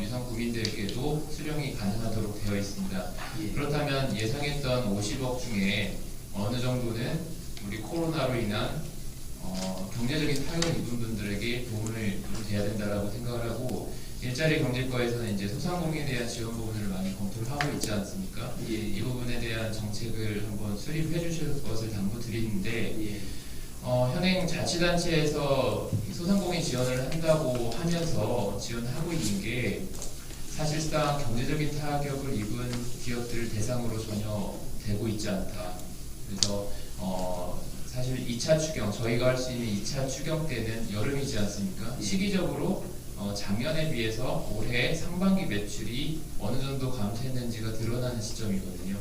유성 구민들에게도 수령이 가능하도록 되어 있습니다. 예. 그렇다면 예상했던 50억 중에 어느 정도는 우리 코로나로 인한 경제적인 타격을 입은 분들에게 도움을 좀 돼야 된다라고 생각을 하고 일자리 경제과에서는 이제 소상공인에 대한 지원 부분을 많이 검토를 하고 있지 않습니까? 예. 이 부분에 대한 정책을 한번 수립해 주실 것을 당부드리는데 예. 현행 자치단체에서 소상공인 지원을 한다고 하면서 지원하고 있는 게 사실상 경제적인 타격을 입은 기업들 대상으로 전혀 되고 있지 않다. 그래서 사실 2차 추경, 저희가 할 수 있는 2차 추경 때는 여름이지 않습니까? 시기적으로 작년에 비해서 올해 상반기 매출이 어느 정도 감소했는지가 드러나는 시점이거든요.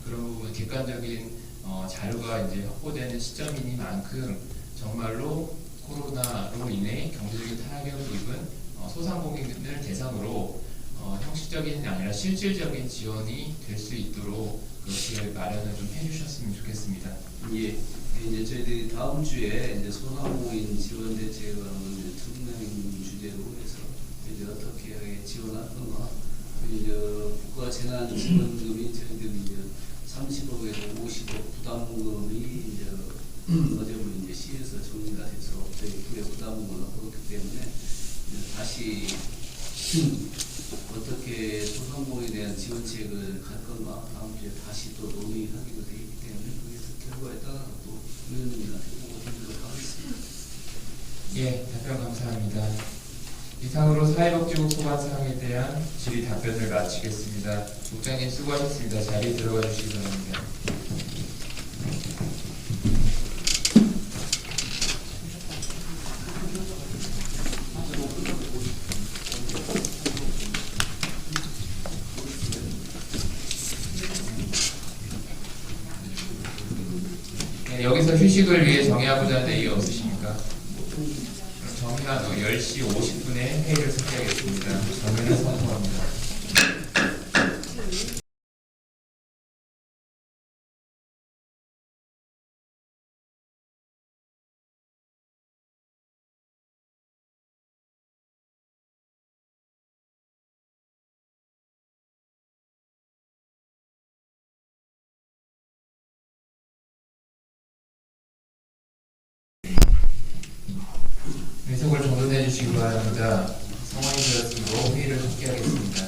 그런 부분 객관적인 자료가 이제 확보되는 시점이니만큼 정말로 코로나로 인해 경제적인 타격을 입은 소상공인을 대상으로 형식적인 게 아니라 실질적인 지원이 될 수 있도록 그렇게 마련을 좀 해주셨으면 좋겠습니다. 예. 이제 저희들이 다음 주에 이제 소상공인 지원 대책을 특명 주제로 해서 이제 어떻게 지원할 건가. 이제 국가 재난 지원금이 저희들이 이제 30억에서 50억 부담금이 이제 어제부터 이제 시에서 정리가 돼서 저희 구의 부담금을 그렇기 때문에 이제 다시 어떻게 소상공인에 대한 지원책을 갈 건가 다음 주에 다시 또 논의하기로 되어 있기 때문에 그 결과에 따라 또 의원님들한테 보고 드리도록 하겠습니다. 예, 답변 감사합니다. 이상으로 사회복지국 소관 사항에 대한 질의 답변을 마치겠습니다. 국장님 수고하셨습니다. 자리에 들어가 주시기 바랍니다. 네, 여기서 휴식을 위해 정해하고자 하는 내용 없으십니까? 정해하도 10시 50분에 회의를 소개하겠습니다. 정해를 선포합니다. 의석을 정돈해 주시기 바랍니다. 성원이 되었으므로 회의를 속기하겠습니다.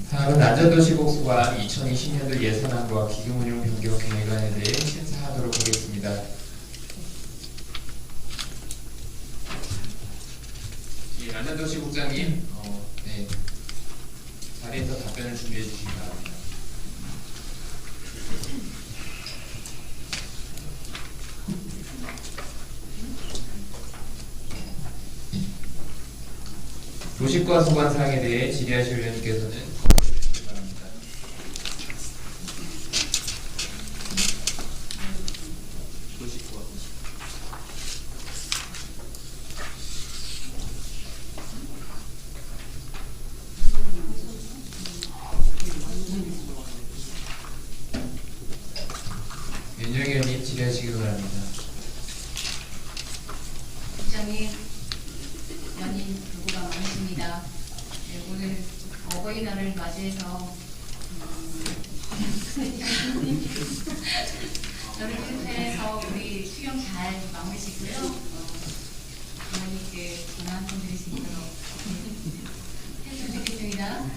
다음은 안전도시국 소관 2020년도 예산안과 기금운용 변경 계획안에 대해 심사하도록 하겠습니다. 예, 안전도시국장님, 네, 자리에서 답변을 준비해 주시기 바랍니다. 도시과 소관 사항에 대해 질의하실 의원님께서는 검토해 주시기 바랍니다. 도시과 윤영 의원님 질의하시기 바랍니다. 위원님, 연인 부부가 많으십니다. 네, 오늘 어버이날을 맞이해서 저를 필요해서 우리 수경 잘 마무리시고요. 부모님께 전화 한 통 드릴 수 있도록 해주시겠습니다.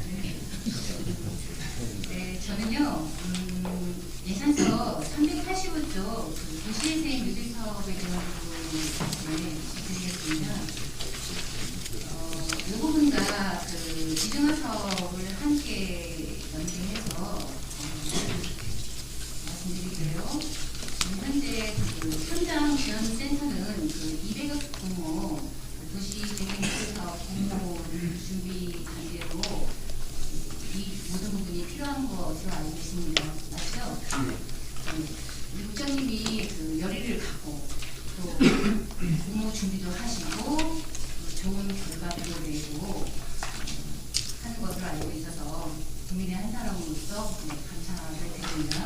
네, 저는요, 예산서 385조 도시재생 뉴딜 사업에 대한 부분을 드리겠습니다. 이 부분과 그 지중화 사업을 함께 연계해서 말씀드릴게요. 현재 그 현장 지원센터는 그 200억 규모 도시재생 뉴딜 사업 공모를 준비 단계로 이 모든 부분이 필요한 것으로 알고 있습니다. 맞죠? 국장님이 그 열의를 갖고 또 공모 준비도 하시고 좋은 결과도 내고 하는 것으로 알고 있어서 국민의 한 사람으로서 감사를 드립니다.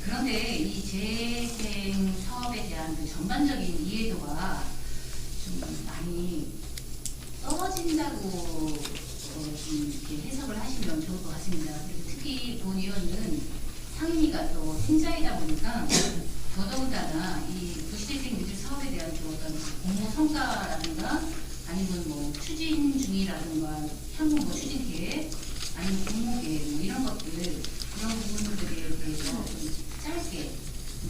그런데 이 재생 사업에 대한 그 전반적인 이해도가 좀 많이 떨어진다고 좀 이렇게 해석을 하시면 좋을 것 같습니다. 그리고 특히 본 의원은 상임위가 또 생자이다 보니까 더더군다나 이 도시재생 뉴딜 사업에 대한 그 어떤 공모 성과라든가 아니면 뭐 추진 중이라든가 향후 뭐 추진 계획 아니면 공모 계획 뭐 이런 것들 그런 부분들에 대해서 좀 짧게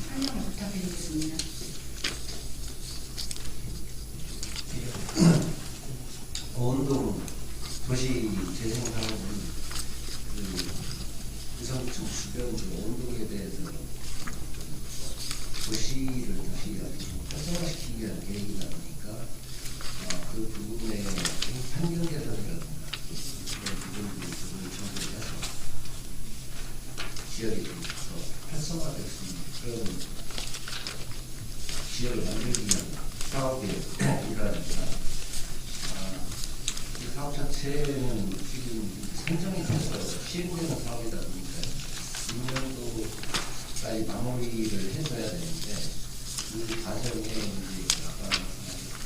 설명을 부탁드리겠습니다. 원동 도시 재생 사업은 그 의성청 주변 그 원동에 대해서 도시를 다시 활성화시키기 위한 계획이다 보니까 그 부분에 환경 개선이라든가 그런 부분을 정비해서 지역에 더 활성화될 수 있는 그런 지역을 만들기 위한 사업의 일환입니다. 이 사업 자체는 지금 선정이 돼서 시행되는 사업이다 보니까 2년도까지 마무리를 해줘야 되는데 그 과정에 이제 아까 말씀하신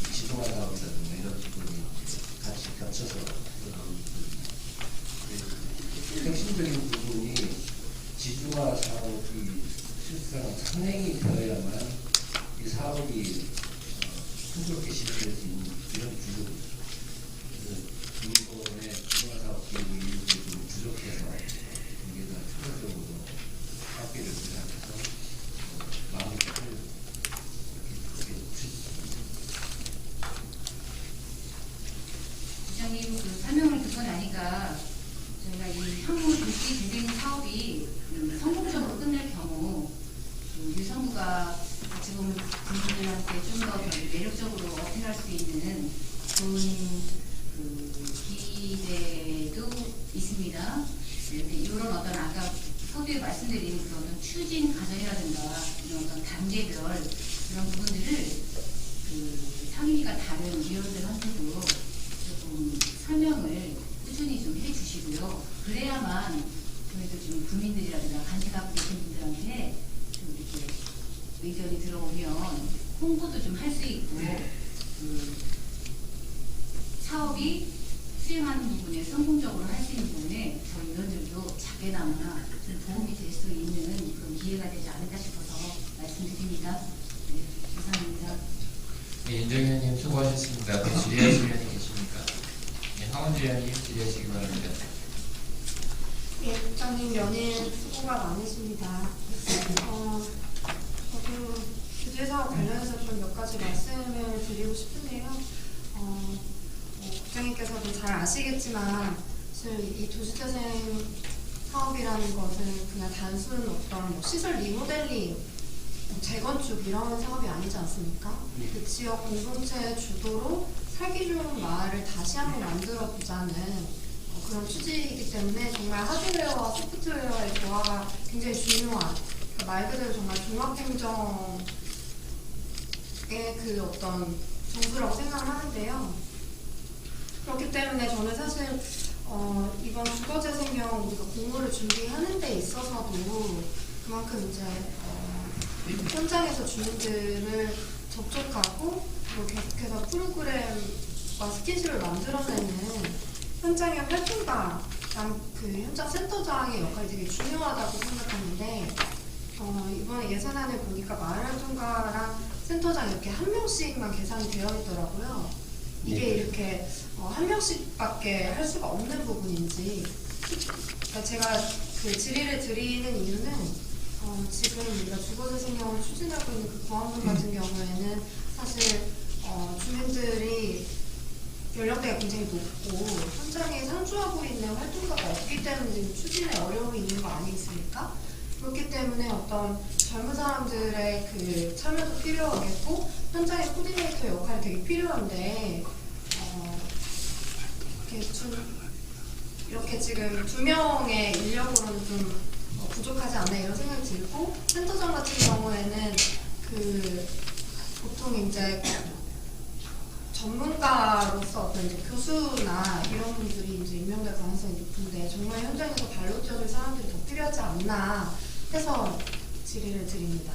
그 지중화 사업이라든가 이런 부분이 같이 겹쳐서 핵심적인 부분이 지중화 사업이 실상 선행이 되어야만 이 사업이 풍족하게 실현될 수 있는 이런 구조입니다. 이번에 지중화 사업 계획이 좀 부족해서 이게 다 추가적으로 학비를 제작해서 마무리를 부장님 그 설명을 듣고 나니까 저희가 이 향후 도시 재생 사업이 성공적으로 끝날 경우 그 유성부가 같이 보면 국민들한테 좀 더 매력적으로 어필할 수 있는 좋은 그 기대도 있습니다. 이런 어떤 아까 서두에 말씀드린 그런 어떤 추진 과정이라든가 이런 어떤 단계별 그런 부분들을 그 상임위가 다른 위원들한테도 조금 설명을 꾸준히 좀 해주시고요. 그래야만 저희도 지금 국민들이라든가 관심 갖고 계신 분들한테 좀 이렇게 의견이 들어오면 홍보도 좀 할 수 있고 그 사업이 수행하는 부분에 성공적으로 할 수 있는 부분에 저희 의원들도 작게나마 좀 도움이 될 수 있는 그런 기회가 되지 않을까 싶어서 말씀드립니다. 네, 감사합니다. 네, 윤정 의원님 수고하셨습니다. 또 질의하실 의원님 계십니까? 네, 하원주 의원님 질의하시기 바랍니다. 예, 국장님 연일 수고가 많으십니다. 저도 규제사업 관련해서 좀 몇 가지 말씀을 드리고 싶은데요. 국장님께서도 잘 아시겠지만 사실 이 도시재생 사업이라는 것은 그냥 단순 어떤 뭐 시설 리모델링, 재건축 이런 사업이 아니지 않습니까? 그 지역 공동체 주도로 살기 좋은 마을을 다시 한번 만들어 보자는 그런 취지이기 때문에 정말 하드웨어와 소프트웨어의 조화가 굉장히 중요한 말 그대로 정말 종합행정의 그 어떤 정수라고 생각을 하는데요. 그렇기 때문에 저는 사실 이번 주거재생형 우리가 공모를 준비하는 데 있어서도 그만큼 이제 현장에서 주민들을 접촉하고 또 계속해서 프로그램과 스킨십을 만들어내는 현장의 활동가, 그 현장 센터장의 역할이 되게 중요하다고 생각하는데 이번에 예산안을 보니까 마을활동가랑 센터장 이렇게 한 명씩만 계산이 되어 있더라고요. 이게 네. 이렇게 한 명씩밖에 할 수가 없는 부분인지, 그러니까 제가 그 질의를 드리는 이유는 지금 우리가 주거재생형을 추진하고 있는 그 구암동 같은 경우에는 사실 주민들이 연령대가 굉장히 높고 현장에 상주하고 있는 활동가가 없기 때문에 추진에 어려움이 있는 거 아니겠습니까? 그렇기 때문에 어떤 젊은 사람들의 그 참여도 필요하겠고 현장의 코디네이터 역할이 되게 필요한데 이렇게 지금 2명의 인력으로는 좀 부족하지 않나 이런 생각이 들고, 센터장 같은 경우에는 그 보통 이제 전문가로서 어떤 이제 교수나 이런 분들이 이제 임명될 가능성이 높은데 정말 현장에서 발로 뛰어들 사람들이 더 필요하지 않나 해서 질의를 드립니다.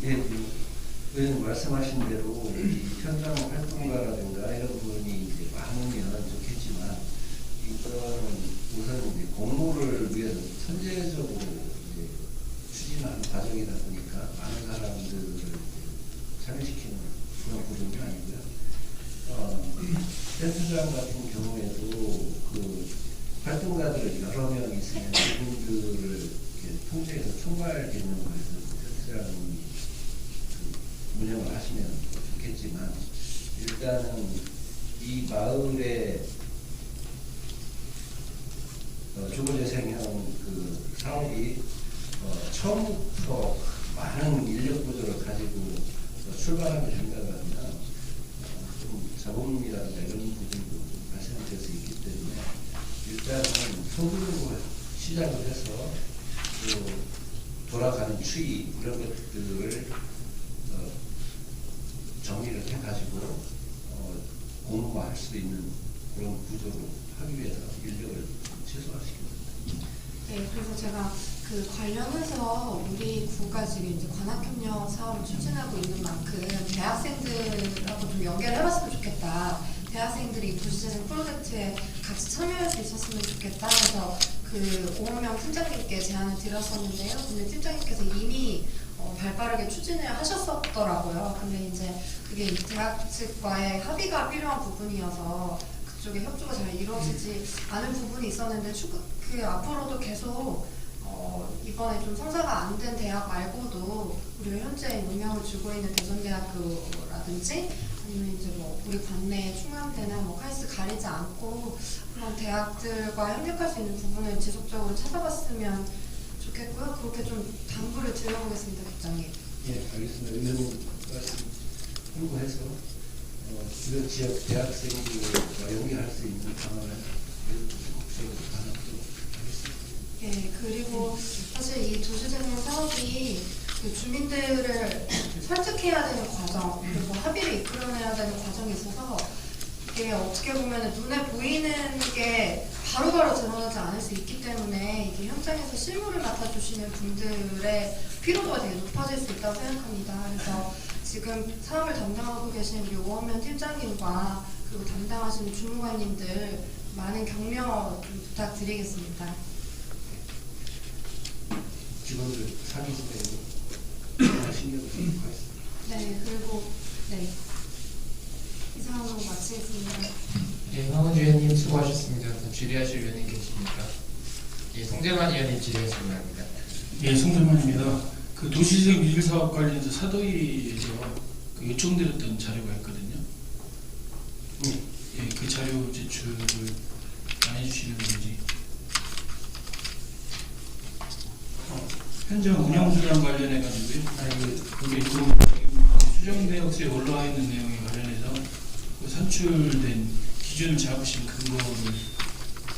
예, 의원님 말씀하신 대로 이 현장 활동가라든가 이런 부분이 이제 많으면 좋겠지만, 이거는 우선 이제 공모를 위해서 선제적으로 이제 추진하는 과정이다 보니까 많은 사람들을 이제 참여시키는 그런 구조는 아니고요. 센터장 같은 경우에도 그 활동가들 여러 명 있으면 그분들을 이렇게 통제해서 총괄기능을 해서 센터장이 그 운영을 하시면 좋겠지만, 일단은 이 마을에 주거재생형 그 사업이 처음부터 많은 인력 구조를 가지고 출발하게 된다고 하면 좀 자본이라든가 이런 부분도 발생될 수 있기 때문에 일단은 소규모로 시작을 해서 또 돌아가는 추이 이런 것들을 정리를 해가지고 공모할 수 있는 그런 구조로 하기 위해서 인력을 최소화시킵니다. 네, 그래서 제가 그 관련해서 우리 구가 지금 이제 관악협력 사업을 추진하고 있는 만큼 대학생들하고 좀 연결을 해봤으면 좋겠다. 대학생들이 도시재생 프로젝트에 같이 참여할 수 있었으면 좋겠다. 그래서 그 오은명 팀장님께 제안을 드렸었는데요. 근데 팀장님께서 이미 발빠르게 추진을 하셨었더라고요. 근데 이제 그게 대학 측과의 합의가 필요한 부분이어서 그쪽에 협조가 잘 이루어지지 않은 부분이 있었는데 그 앞으로도 계속 이번에 좀 성사가 안 된 대학 말고도 우리가 현재 영향을 주고 있는 대전대학교라든지 아니면 이제 뭐 우리 관내 충남대나 뭐 카이스트 가리지 않고 그런 대학들과 협력할 수 있는 부분을 지속적으로 찾아봤으면 좋겠고요. 그렇게 좀 당부를 드려보겠습니다, 국장님. 예, 알겠습니다. 의원님 말씀 참고해서 주변 지역 대학생들과 연계할 수 있는 방안을 적극적으로 반영하도록 하겠습니다. 예, 그리고 사실 이 도시재생 사업이 그 주민들을 설득해야 되는 과정, 그리고 합의를 이끌어내야 되는 과정이 있어서 이게 어떻게 보면 눈에 보이는 게 바로바로 드러나지 않을 수 있기 때문에 이게 현장에서 실무를 맡아주시는 분들의 피로도가 되게 높아질 수 있다고 생각합니다. 그래서 지금 사업을 담당하고 계신 우리 오원면 팀장님과 그리고 담당하시는 주무관님들 많은 격려 좀 부탁드리겠습니다. 직원들 상위시대로 신경을 쓰도록 하겠습니다. 네, 그리고 네, 이상으로 마치겠습니다. 예, 황은주 의원님 수고하셨습니다. 더 질의하실 의원님 계십니까? 예, 송재만 의원님 질의하시기 바랍니다. 예, 송대만입니다. 그 도시재생 위기 사업 관련해서 사도위에서 그 요청드렸던 자료가 있거든요. 예, 그 자료 제출을 안 해주시는 건지. 현장 운영 수단 관련해 가지고요. 그게 그 수정 내역서에 올라와 있는 내용에 관련해서 그 산출된 기준을 잡으신 근거를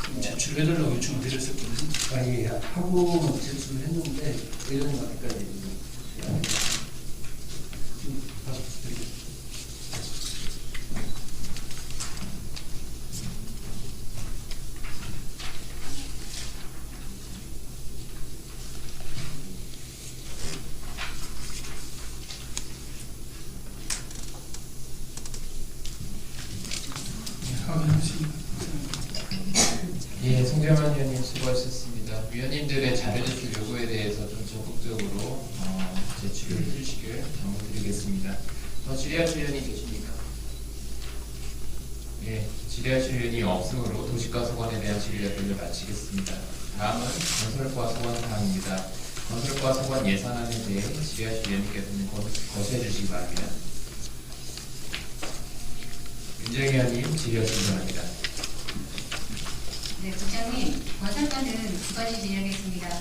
좀 제출해달라고 요청을 드렸었거든요. 예, 하고 제출을 했는데 의원님 앞에까지 지금 가서 드리겠습니다. 확인하시기 예, 송재만 위원님 수고하셨습니다. 위원님들의 자료 제출 요구에 대해서 좀 적극적으로 제출을 해주시길 당부드리겠습니다. 질의하실 위원이 계십니까? 예, 질의하실 위원이 없으므로 도시가 소관에 대한 질의를 마치겠습니다. 다음은 건설과 소관 사항입니다. 건설과 소관 예산안에 대해 질의하실 위원님께서는 거시해 주시기 바랍니다. 윤정 위원님 질의하시기 바랍니다. 네, 국장님, 건설과는 두 가지 질의하겠습니다.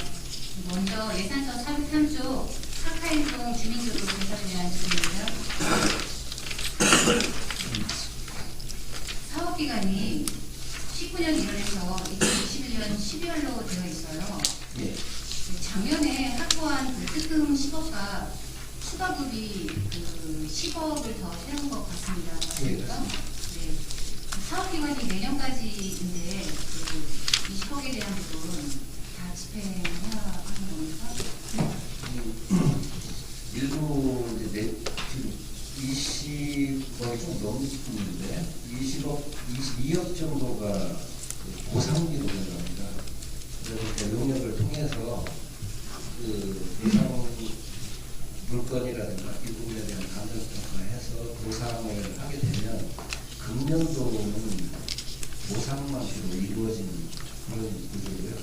먼저 예산서 403조 카카인동 주민교통 개선에 대한 질의입니다. 사업기간이 19년 1월에서 2021년 12월로 되어 있어요. 예. 작년에 확보한 그 특금 10억과 추가급이 그 10억을 더 세운 것 같습니다. 맞습니까? 네. 사업기간이 내년까지인데 그 20억에 대한 부분 다 집행해야 하는 겁니까? 일부 이제 지금 20억이 좀 넘는데 20억, 22억 정도가 그 보상비로 들어갑니다. 그래서 용역을 통해서 그 예상 물건이라든가 이 부분에 대한 감정평가를 해서 보상을 하게 되면 금년도는 보상만으로 이루어진 그런 구조고요.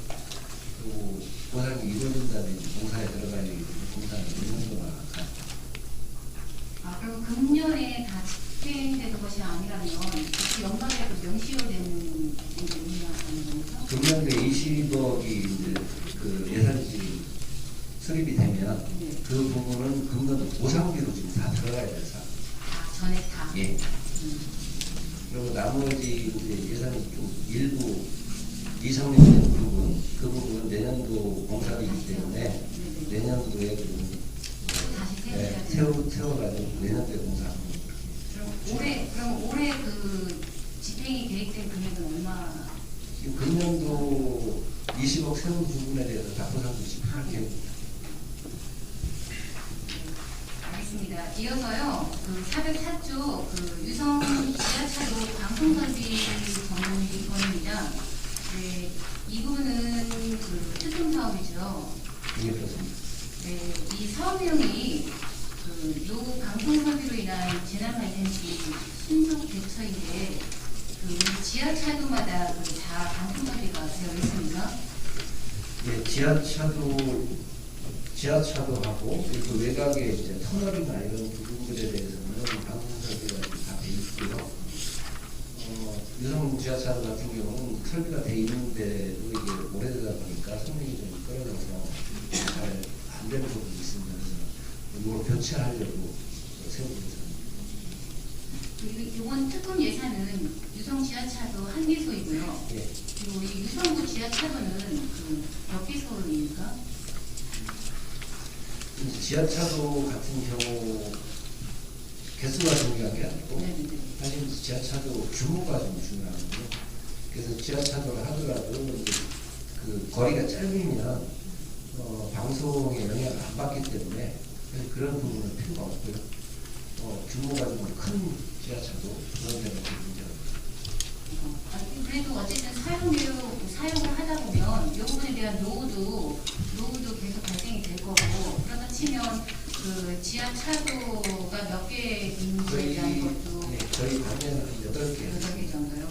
그리고 보상이 이루어진 다음에 공사에 들어가야 되기 때문에 공사는 1년도나 가죠. 그럼 금년에 다 집행되는 것이 아니라면 그 연말에 그 명시효되는 의미하는 겁니까? 금년도에 20억이 이제 그 예산이 수립이 되면 네. 그 부분은 금년도 보상비로 지금 다 들어가야 돼서. 전에 다. 예. 그리고 나머지 이제 예산이 좀 일부 이상된 부분, 그 부분은 내년도 공사이기 때문에 내년도에 다시 세워가지고 내년도에 공사하는 그럼 올해 그 집행이 계획된 금액은 얼마? 지금 금년도 20억 세운 부분에 대해서 다 보상 주시고 할게요. 알겠습니다. 이어서요, 그 404조 그 유성 지하차도 방송설비 전문위원입니다. 네, 이 부분은 그 특금 사업이죠. 이게 그렇습니다. 네, 이 사업 내용이 요 방송설비로 인한 재난 발생시 신속 대처인데 그 지하차도마다 그 다 방송설비가 되어 있습니다. 예, 지하차도하고 그리고 외곽에 이제 터널이나 이런 부분들에 대해서는 방송 설비가 다 돼 있고요. 유성 지하차도 같은 경우는 설비가 돼 있는데도 이게 오래되다 보니까 성능이 좀 떨어져서 잘 안 되는 부분이 있습니다. 그래서 이걸 교체하려고 세우고 있습니다. 이번 특금 예산은 유성 지하차도 한 개소이고요. 예. 그리고 이 유성구 지하차도는 그 몇 개소입니까? 지하차도 같은 경우 개수가 중요한 게 아니고 네네네. 사실 지하차도 규모가 좀 중요하거든요. 그래서 지하차도를 하더라도 그 거리가 짧으면 방송에 영향을 안 받기 때문에 그런 부분은 필요가 없고요. 규모가 좀 큰 지하차도 그런 데는 좀 문제가 그래도 어쨌든 사용을 하다 보면 이 부분에 대한 노후도 계속 발생이 될 거고 그렇다 치면 그 지하차도가 몇 개인지에 대한 것도 저희 반면은 8개. 8개 정도요.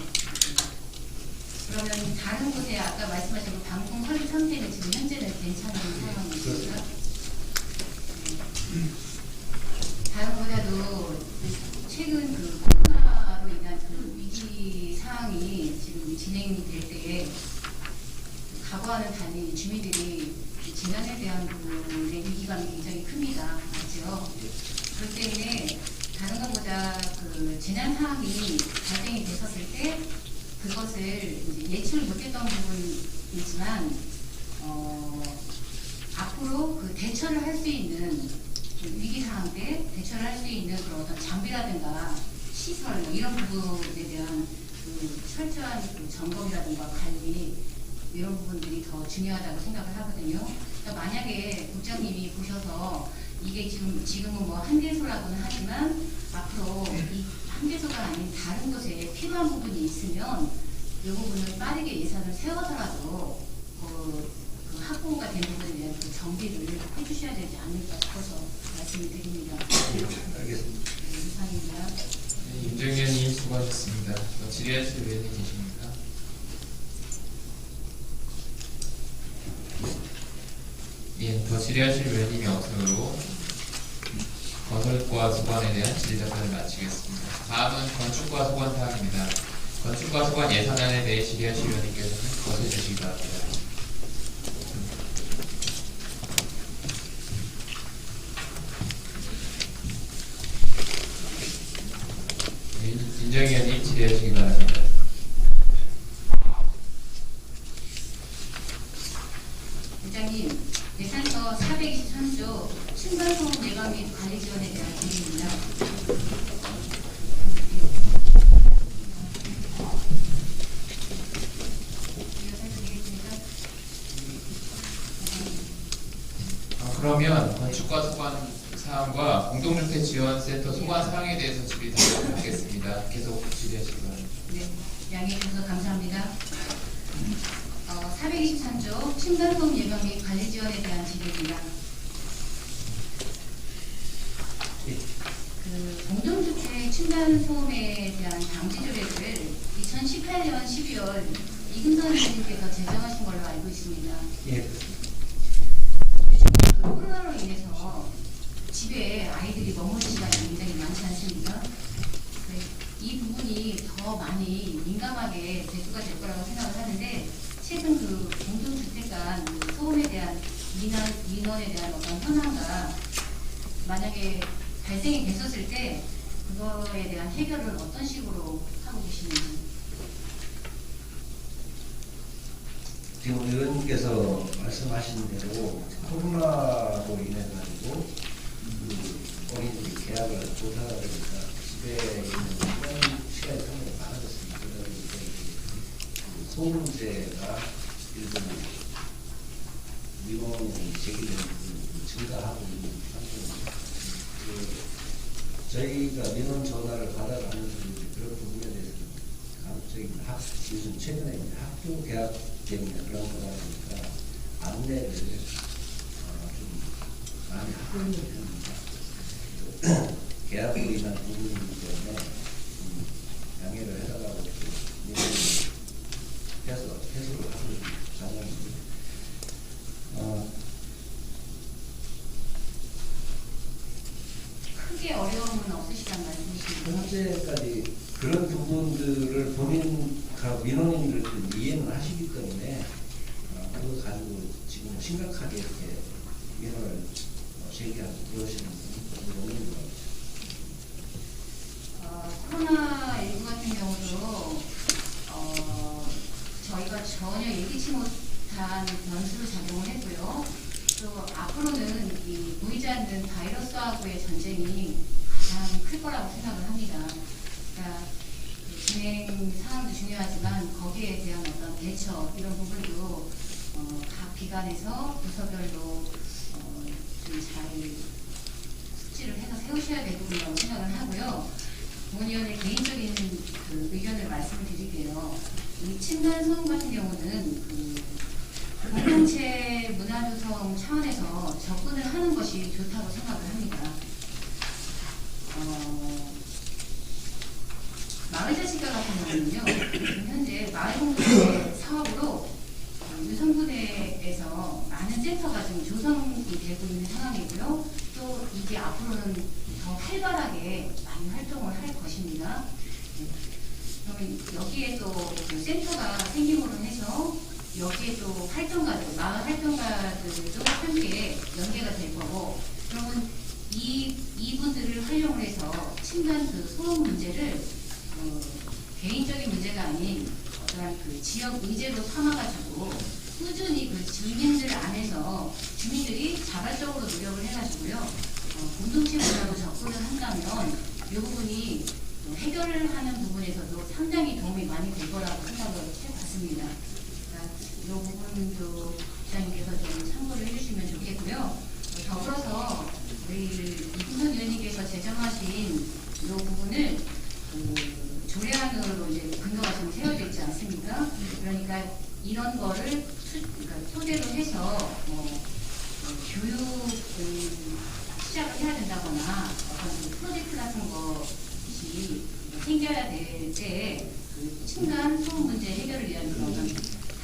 그러면 다른 곳에 아까 말씀하신 그 방송 설비 상태는 지금 현재는 괜찮은 상황이시죠? 다른 곳보다도 최근 그 코로나로 인한 그 위기 상황이 지금 진행이 될 때에 각오하는 단위 주민들이 재난에 대한 부분의 위기감이 굉장히 큽니다. 맞죠? 그렇기 때문에 다른 것보다 그 재난 상황이 발생이 됐었을 때 그것을 이제 예측을 못했던 부분이지만 앞으로 그 대처를 할 수 있는 그 위기 상황 때 대처를 할 수 있는 그런 어떤 장비라든가 시설 뭐 이런 부분에 대한 그 철저한 그 점검이라든가 관리 이런 부분들이 더 중요하다고 생각을 하거든요. 그러니까 만약에 국장님이 보셔서 이게 지금은 뭐 한개소라고는 하지만 앞으로 이 한 개소가 아닌 다른 곳에 필요한 부분이 있으면 이 부분은 빠르게 예산을 세워서라도 그 확보가 된 부분에 대한 그 정비를 해주셔야 되지 않을까 싶어서 말씀을 드립니다. 알겠습니다. 이상입니다. 네, 임정현님 수고하셨습니다. 질의하실 의원님 계십니까? 예, 더 질의하실 의원님이 없으므로 건설과 소관에 대한 질의 답변을 마치겠습니다. 다음은 건축과 소관 사항입니다. 건축과 소관 예산안에 대해 질의하실 의원님께서는 거부해 주시기 바랍니다. 네, 임정현님 질의하시기 바랍니다. 부장님, 예산서 423조 층간소음 예방 및 관리 지원에 대한 질의입니다. 이어서 드리겠습니다. 그러면 건축과 소관 사항과 공동주택지원센터 소관 사항에 대해서 질의 답변을 받겠습니다. 계속 질의하시기 바랍니다. 네, 양해해 주셔서 감사합니다. 423조 층간소음 예방 및 관리 지원에 대한 질의입니다. 그 공동주택 층간소음에 대한 방지 조례를 2018년 12월 이금선 의원님께서 제정하신 걸로 알고 있습니다. 예. 요즘 그 코로나로 인해서 집에 아이들이 머무는 시간이 굉장히 많지 않습니까? 네, 이 부분이 더 많이 민감하게 대두가 될 거라고 생각을 하는데 최근 그 공동주택 간 그 소음에 대한 민원에 대한 어떤 현황과 만약에 발생이 됐었을 때 그거에 대한 해결을 어떤 식으로 하고 계시는지. 지금 의원님께서 말씀하신 대로 코로나로 인해 가지고 어린이들이 계약을 못하다 보니까 집에 있는 시간이 상당히 많아졌습니다. 그러다 보니까 그 소음 문제가 일부 민원이 제기되는 부분이 증가하고 있는 상태입니다. 저희가 민원 전화를 받아가면서 그런 부분에 대해서는 간접적인 요즘 최근에 이제 학교 개학 때문에 그런 거다 보니까 안내를 좀 많이 하고 있는 편입니다. 계약으로 인한 부분이기 때문에 양해를 해달라고 해소를 하고 있는 상황입니다. 크게 어려움은 없으시단 말씀이신가요? 현재까지 그런 부분들을 본인과 민원인들 이해는 하시기 때문에 그거 가지고 지금 심각하게 이렇게 민원을 제기하고 그러시는 분이 없는 것 같아요. 코로나19 같은 경우도 저희가 전혀 예기치 못한 변수로 작용을 했고요. 또 앞으로는 이 보이지 않는 바이러스하고의 전쟁이 가장 클 거라고 생각을 합니다. 그러니까 진행 상황도 중요하지만 거기에 대한 어떤 대처 이런 부분도 각 기관에서 부서별로 좀 잘 숙지를 해서 세우셔야 될 부분이라고 생각을 하고요. 본의원의 개인적인 그 의견을 말씀을 드릴게요. 이 층간소음 같은 경우는 그 공동체 문화조성 차원에서 접근을 하는 것이 좋다고 생각을 합니다. 마을자치과 같은 경우는요, 현재 마을공동체 사업으로 유성구대에서 많은 센터가 지금 조성이 되고 있는 상황이고요. 또 이게 앞으로는 더 활발하게 많이 활동을 할 것입니다. 그러면 여기에 또 그 센터가 생김으로 해서 여기에 또 활동가들, 마을 활동가들도 함께 연계가 될 거고, 그러면 이분들을 활용을 해서 층간 그 소음 문제를 개인적인 문제가 아닌 어떠한 그 지역 의제로 삼아가지고 꾸준히 그 주민들 안에서 주민들이 자발적으로 노력을 해가지고요 공동체 문화로 접근을 한다면 이 부분이 해결을 하는 부분에서도 상당히 도움이 많이 될 거라고 생각을 해봤습니다. 이 부분도 부장님께서 좀 참고를 해주시면 좋겠고요. 더불어서 우리 이승선 의원님께서 제정하신 이 부분을 때 층간 소음 문제 해결을 위한 그런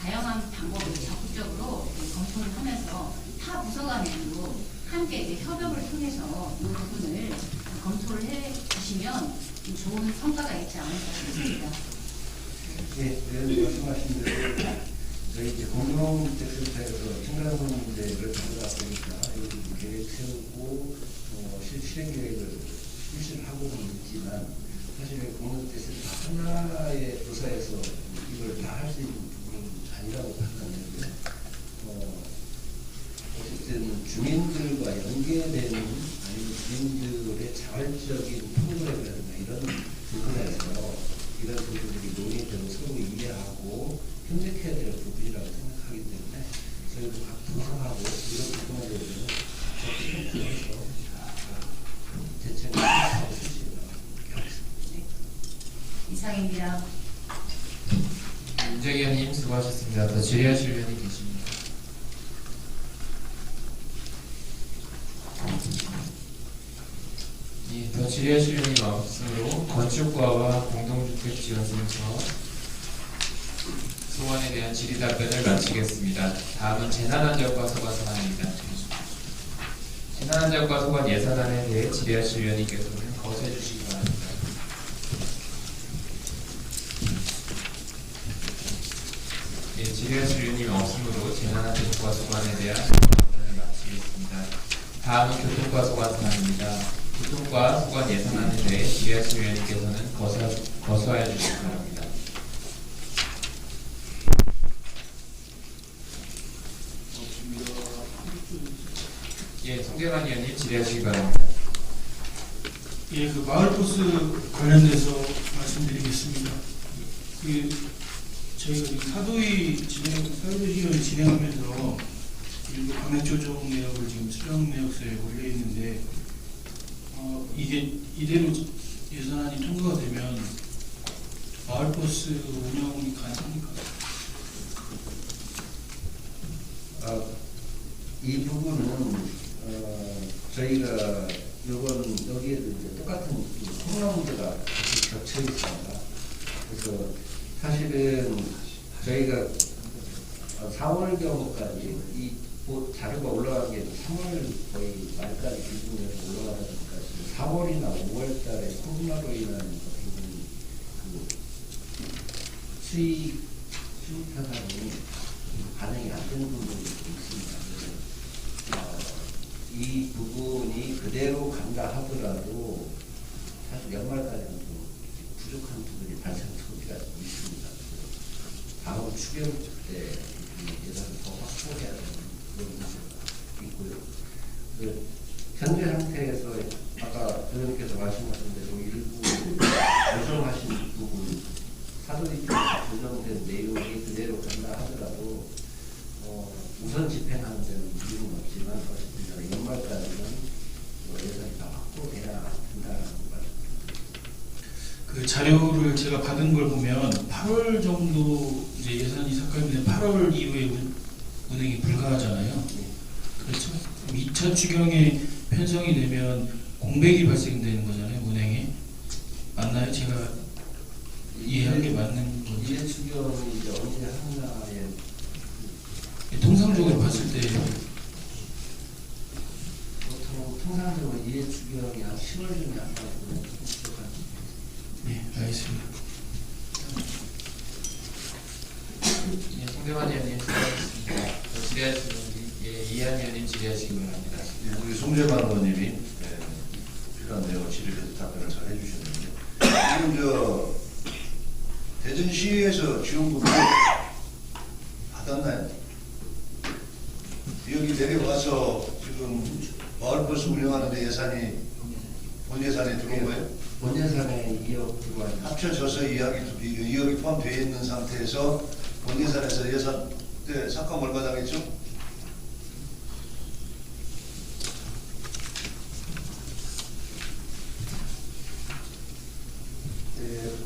다양한 방법을 적극적으로 검토를 하면서 타 부서 간에도 함께 이제 협업을 통해서 이 부분을 검토를 해 주시면 좋은 성과가 있지 않을까 싶습니다. 예, 의원님 말씀하신 대로 저희 이제 공동주택센터에서 층간소음 문제를 가져다 보니까 여기 계획 세우고 실행 계획을 실시를 하고는 있지만 사실 공동주택센터 하나의 부서에서 이걸 다 할 수 있는 부분은 아니라고 판단되고요. 어쨌든 주민들과 연계되는 아니면 주민들의 자발적인 통솔이라든가 이런 부분에서 이런 부분들이 논의되고 서로 이해하고 협력해야 될 부분이라고 생각하기 때문에 저희도 각 부서하고 이런 부분에 대해서는 적극적으로 대책을 하고 실시하고 하겠습니다. 이상입니다. 윤재기 의원님 수고하셨습니다. 더 질의하실 의원이 계십니다. 예, 더 질의하실 의원이 없으므로 건축과와 공동주택지원센터 소원에 대한 질의 답변을 마치겠습니다. 다음은 재난안전과 소관 사안입니다. 재난안전과 소관 예산안에 대해 질의하실 의원님께서는 거부해 주시기 바랍니다. 예, 질의하실 의원님 없으므로 재난안전과 소관에 대한 답변을 마치겠습니다. 다음은 교통과 소관 사안입니다. 교통과 소관 예산안에 대해 질의하실 의원님께서는 거부하여 주시기 바랍니다. 예, 송대만 의원님 질의하시기 바랍니다. 예, 그 마을버스 관련돼서 말씀드리겠습니다. 저희가 지금 사도시의원을 진행하면서 일부 감액 조정 내역을 지금 수정 내역서에 올려 있는데 이게 이대로 예산안이 통과가 되면 마을버스 운영이 가능합니까? 이 부분은 저희가 여기에도 이제 똑같은 코로나 문제가 같이 겹쳐 있습니다. 그래서 사실은 저희가 4월경까지 이 자료가 올라간 게 3월 거의 말까지 기준에서 올라가다 보니까 4월이나 5월달에 코로나로 인한 그 수익 현상이 반영이 안 되는 부분이 있습니다. 이 부분이 그대로 간다 하더라도 사실 연말까지는 좀 부족한 부분이 발생 소지가 있습니다. 다음 추경 때 예산을 더 확보해야 되는 그런 문제가 있고요. 현재 상태에서 아까 의원님께서 말씀하신 대로 일부 조정하신 부분, 사도리 조정된 내용이 그대로 간다 하더라도 우선 집행하는 데는 이유는 없지만 어쨌든 연말까지는 예산이 다 확보돼야 된다는 말씀드립니다. 그 자료를 제가 받은 걸 보면 8월 정도 이제 예산이 삭감되면 8월 이후에 운행이 불가하잖아요. 그렇죠? 2차 추경에 편성이 되면 공백이 발생되는 거잖아요, 운행에. 맞나요? 제가 이해한 게 맞는 건지. 2차 추경이 이제 언제 하나에 통상적으로 봤을 때 보통 통상적으로 2차 추경이 한 10월쯤에 한다고 부족한. 네, 알겠습니다. 예, 송대만 의원님 수고하셨습니다. 더 질의하실 의원님, 이한 의원님 질의하시기 바랍니다. 우리 송재만 의원님이 필요한 내용 질의해서 답변을 잘 해주셨는데 지금 대전시에서 지원금을 받았나요? 여기 내려와서 지금 마을버스 운영하는데 예산이 본 예산에 들어온 거예요? 본 예산에 2억 들어와 있는 합쳐져서 2억이 포함되어 있는 상태에서 본 예산에서 예산 때 삭감 얼마 당했죠?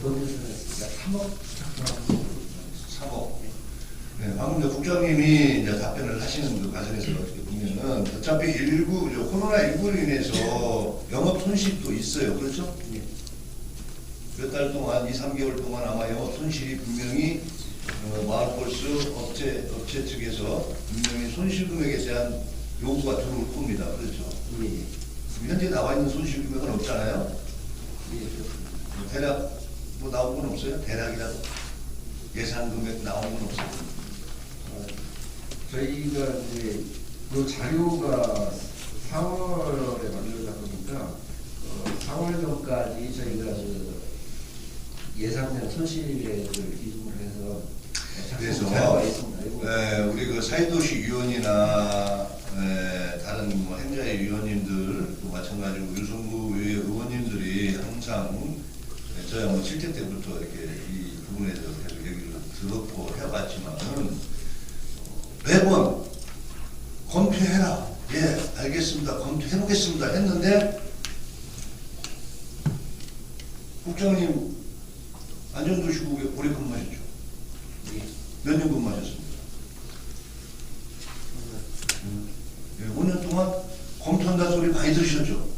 본 예산에 3억. 네, 방금 국장님이 이제 답변을 하시는 그 과정에서 어떻게 보면은 어차피 코로나19로 인해서 영업 손실도 있어요. 그렇죠? 예. 몇 달 동안, 2, 3개월 동안 아마 영업 손실이 분명히 마을버스 업체 측에서 분명히 손실 금액에 대한 요구가 들어올 겁니다. 그렇죠? 예. 현재 나와 있는 손실 금액은 없잖아요. 예, 그렇습니다. 대략 뭐 나온 건 없어요? 대략이라도 예산 금액 나온 건 없어요. 저희가 이제 이 자료가 4월에 만들어다 보니까 4월 전까지 저희가 그 예상된 손실액을 기준으로 해서 그래서 자료가 있습니다. 이거 우리 그 사회도시 위원이나 다른 뭐 행자의 위원님들도 마찬가지고 유성구 의원님들이 항상 저야 뭐 7대 때부터 이렇게 이 부분에 대해서 계속 얘기를 들었고 해봤지만은 매번 검토해라. 예, 알겠습니다. 검토해보겠습니다. 했는데 국장님 안전도시국에 오래 근무하셨죠? 몇 년 근무하셨습니까? 5년 동안 검토한다는 소리 많이 들으셨죠?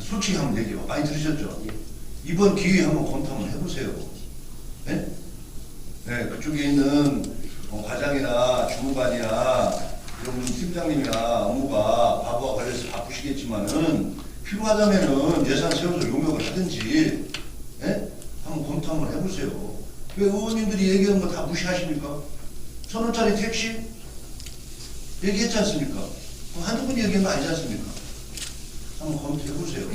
솔직히 한번 얘기해요. 많이 들으셨죠? 이번 기회에 한번 검토 한번 해보세요. 네? 네, 그쪽에 있는 과장이나 주무관이나 이런 분 팀장님이나 업무가 과거와 관련해서 바쁘시겠지만은 필요하다면은 예산 세워서 용역을 하든지, 예? 한번 검토 한번 해보세요. 왜 의원님들이 얘기한 거 다 무시하십니까? 1,000원짜리 택시 얘기했지 않습니까? 한두 분 얘기한 거 아니지 않습니까? 한번 검토해보세요.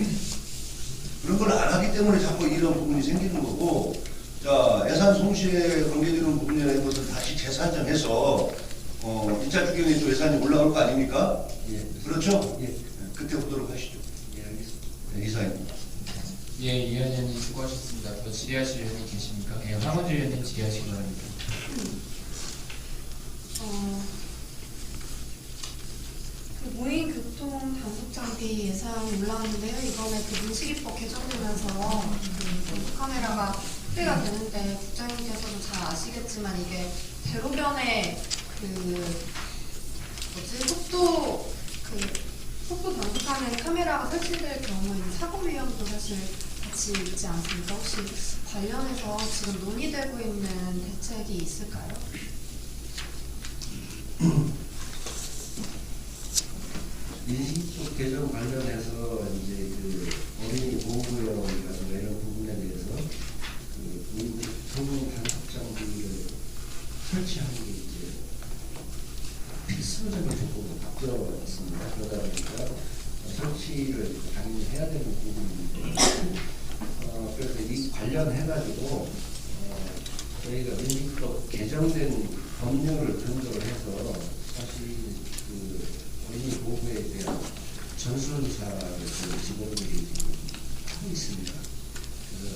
그런 걸 안 하기 때문에 자꾸 이런 부분이 생기는 거고, 자, 예산 손실에 관계되는 부분이라는 것은 다시 재산정해서 2차 추경에 또 예산이 올라올 거 아닙니까? 예. 그렇죠? 예. 그때 보도록 하시죠. 예, 알겠습니다. 네, 이상입니다. 예, 이 의원님 수고하셨습니다. 또 질의하실 의원님 계십니까? 예, 황원주 의원님 질의하시기 바랍니다. 그 무인 교통 단속 장비 예산이 올라왔는데요. 이번에 그 문시기법 개정되면서 그 단속 카메라가 확대가 되는데 국장님께서도 잘 아시겠지만 이게 대로변에 속도 단속하는 카메라가 설치될 경우에는 사고 위험도 사실 같이 있지 않습니까? 혹시 관련해서 지금 논의되고 있는 대책이 있을까요? 인식법 개정 관련해서 이제 그 어린이 보호구역이라든가 이런 부분에 대해서 그 교통 단속 장비를 설치하는 게 이제 필수적인 조건을 바뀌었습니다. 그러다 보니까 설치를 당연히 해야 되는 부분인데, 그래서 이 관련해가지고 저희가 민식법 개정된 법령을 근거로 해서 사실 그 어린이 보호에 대한 전수조사를 그 직원들이 지금 하고 있습니다. 그래서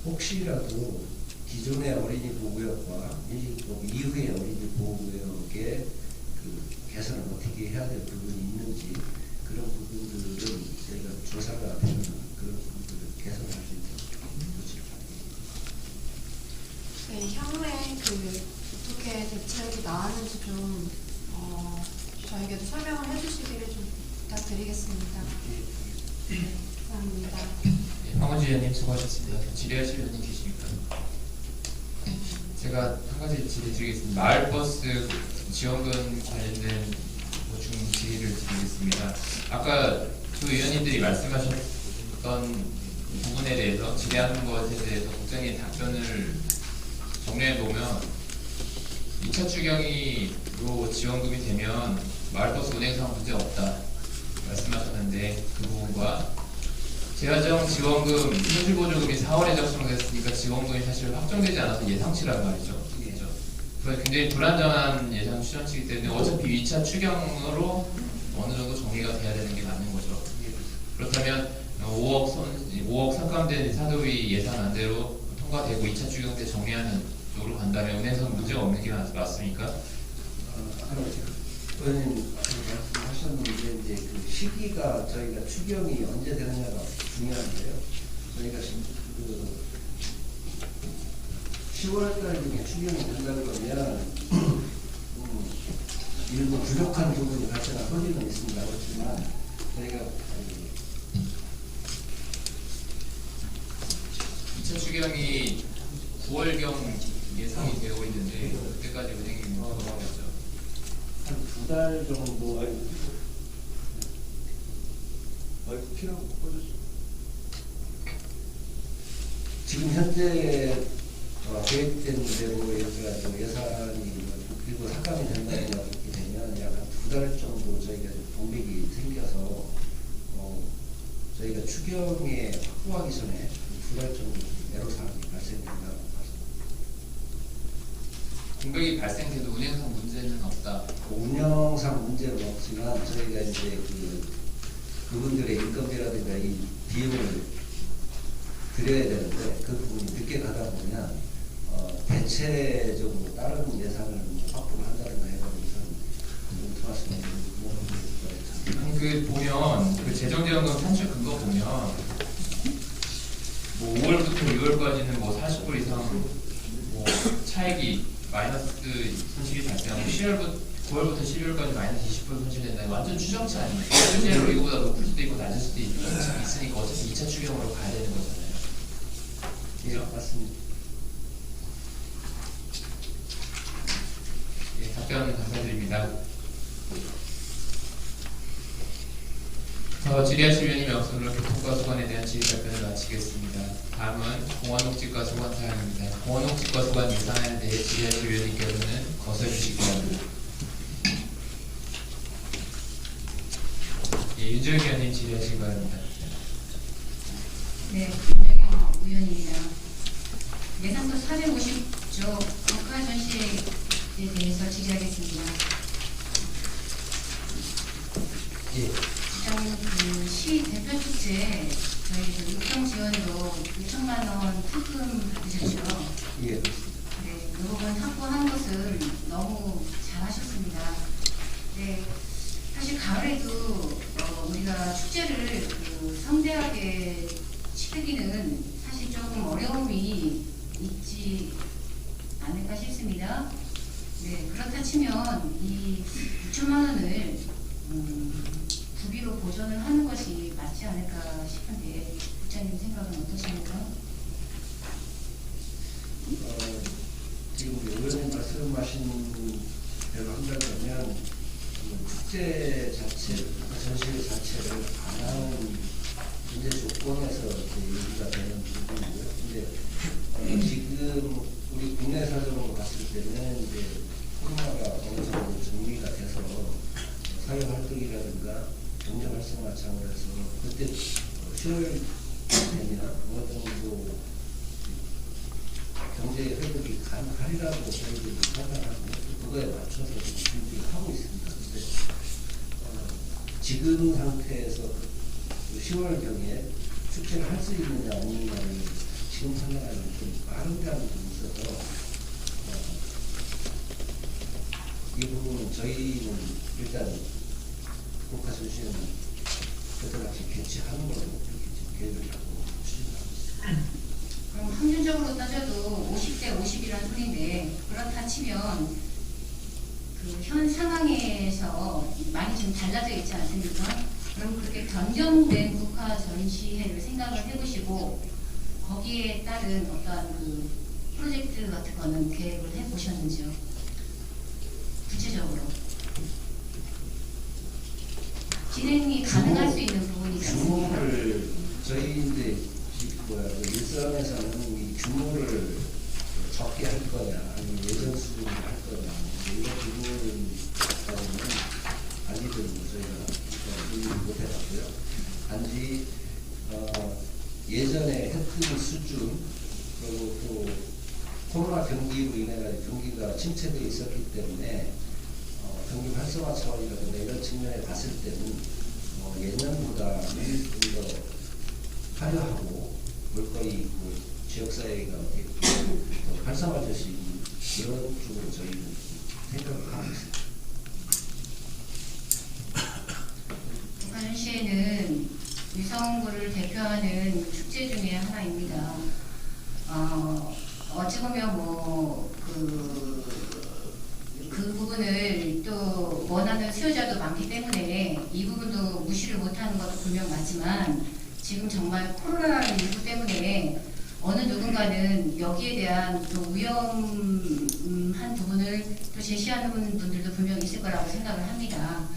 혹시라도 기존의 어린이 보호구역과 민식법 이후의 어린이 보호구역의 그 개선을 어떻게 해야 될 부분이 있는지 그런 부분들은 저희가 조사가 되는 그런 부분들을 개선할 수 있도록 노력을 하겠습니다. 네, 향후에 어떻게 대책이 나왔는지 좀 저에게도 설명을 해주시기를 좀 부탁드리겠습니다. 네, 감사합니다. 예, 황원주 의원님 수고하셨습니다. 질의하실 의원님 계십니까? 제가 한 가지 질의 드리겠습니다. 마을버스 지원금 관련된 보충 질의를 드리겠습니다. 아까 두 의원님들이 말씀하셨던 부분에 대해서 질의하는 것에 대해서 국장님 답변을 정리해보면 2차 추경으로 지원금이 되면 마을버스 운행상 문제 없다 말씀하셨는데 그 부분과 재화정 지원금 손실보조금이 4월에 작성됐으니까 지원금이 사실 확정되지 않아서 예상치란 말이죠. 그렇죠? 그래서 굉장히 불안정한 예산 추정치이기 때문에 어차피 2차 추경으로 어느 정도 정리가 돼야 되는 게 맞는 거죠. 그렇다면 5억 삭감된 사도의 예산안대로 통과되고 2차 추경 때 정리하는 쪽으로 간다면 운행상 문제가 없는 게 맞습니까? 의원님 말씀하셨는데 이제 그 시기가 저희가 추경이 언제 되느냐가 중요한데요. 저희가 지금 그 10월달 중에 추경이 된다 그러면 일부 부족한 부분이 발생할 소지는 있습니다. 그렇지만 저희가 2차 2차 추경이 9월경 예상이 되고 있는데 그때까지 은행이 뭐하겠죠? 한 2달 정도 필요하고 꺼졌어. 지금 현재 계획된 대로 예산이 그리고 상감이 된다고 이렇게 되면 약 한 2달 정도 저희가 공백이 생겨서 저희가 추경에 확보하기 전에 2달 정도 애로사항이 발생된다고 봐서 공백이 발생돼도 운행상 문제는 없다. 운영상 문제는 없지만 저희가 이제 그분들의 인건비라든가 이 비용을 드려야 되는데 그 부분이 늦게 가다 보면 대체적으로 다른 예산을 확보를 한다든가 해가지고선 통할 수 있는 부분이 아니 그 보면 그 재정지원금 산출 근거 보면 뭐 5월부터 6월까지는 뭐 40불 이상 뭐 차익이 마이너스 손실이 발생하고 9월부터 12월까지 마이너스 20% 손실된다. 완전 추정치 아닙니까? 실제로 이거보다 높을 수도 있고 낮을 수도 있으니까 어차피 2차 추경으로 가야 되는 거잖아요. 예, 맞습니다. 예, 답변 감사드립니다. 질의하실 명령으로 교통과 소관에 대한 질의 답변을 마치겠습니다. 다음은 공원녹지과 소관 사항입니다. 공원녹지과 소관 이 사안에 대해 질의하실 위원님께서는 거서주시기 바랍니다. 예, 윤정희 의원님 질의하시기 바랍니다. 네, 김정현 의원입니다. 예산도 450조 국가 전시에 대해서 질의하겠습니다. 예. 시장님, 시 대표 축제 저희 육경 지원으로 6천만 원 특금 받으셨죠? 예. 네, 이 부분 확보한 것은 너무 잘하셨습니다. 네, 사실 가을에도 우리가 축제를 성대하게 치르기는 사실 조금 어려움이 있지 않을까 싶습니다. 네, 그렇다 치면 이 6천만 원을 구비로 보존을 하는 것이 맞지 않을까 싶은데 국장님 생각은 어떠십니까? 지금 의원님 말씀하신 대로 한다면 축제 자체, 전시 자체를 안 하는 문제 조건에서 얘기가 되는 부분이고요. 근데 지금 우리 국내 사정으로 봤을 때는 이제 코로나가 어느 정도 정리가 돼서 사회 활동이라든가 경제 활성화 차원에서 그때 10월 되면 어느 정도 경제 회복이 가능하리라고 저희들이 판단하고 그거에 맞춰서 준비를 하고 있습니다. 근데 지금 상태에서 10월경에 축제를 할 수 있느냐 없느냐는 지금 판단하기는 좀 빠른다는 점이 있어서 이 부분은 저희는 일단 국가전시는 그때같이 개최하는 걸로 그렇게 지금 계획을 하고 추진하고 있습니다. 그럼 평균적으로 따져도 50대 50이라는 소리인데 그렇다 치면 그 현 상황에서 많이 좀 달라져 있지 않습니까? 그럼 그렇게 변경된 국가 전시회를 생각을 해보시고 거기에 따른 어떠한 그 프로젝트 같은 거는 계획을 해보셨는지요? 구체적으로 진행이 가능할 수 있는 부분이 있습니다. 규모를 저희 이제 일선에서는 이 규모를 적게 할 거냐 아니면 예전 수준으로 할 거냐 이런 부분은 아직은 저희가 논의를 못 해봤고요. 단지 예전에 했던 수준 그리고 또 코로나 경기로 인해 경기가 침체되어 있었기 때문에 경기 활성화 차원이라든가 이런 측면에 봤을 때는 예년보다 좀 더 화려하고 볼거리 있고 지역사회가 더 활성화될 수 있는 그런 쪽으로 저희는 생각을 하고 있습니다. 북한시에는 위성구를 대표하는 축제 중에 하나입니다. 어찌 보면 그 부분을 또 원하는 수요자도 많기 때문에 이 부분도 무시를 못하는 것도 분명 맞지만 지금 정말 코로나19 때문에 어느 누군가는 여기에 대한 또 위험한 부분을 또 제시하는 분들도 분명히 있을 거라고 생각을 합니다.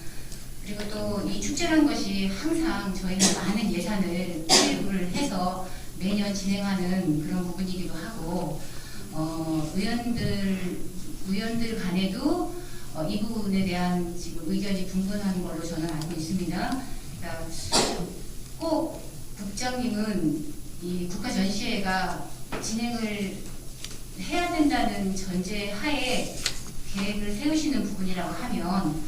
그리고 또 이 축제라는 것이 항상 저희가 많은 예산을 투입을 해서 매년 진행하는 그런 부분이기도 하고, 의원들 간에도 이 부분에 대한 지금 의견이 분분한 걸로 저는 알고 있습니다. 그러니까 꼭 국장님은 이 국가 전시회가 진행을 해야 된다는 전제 하에 계획을 세우시는 부분이라고 하면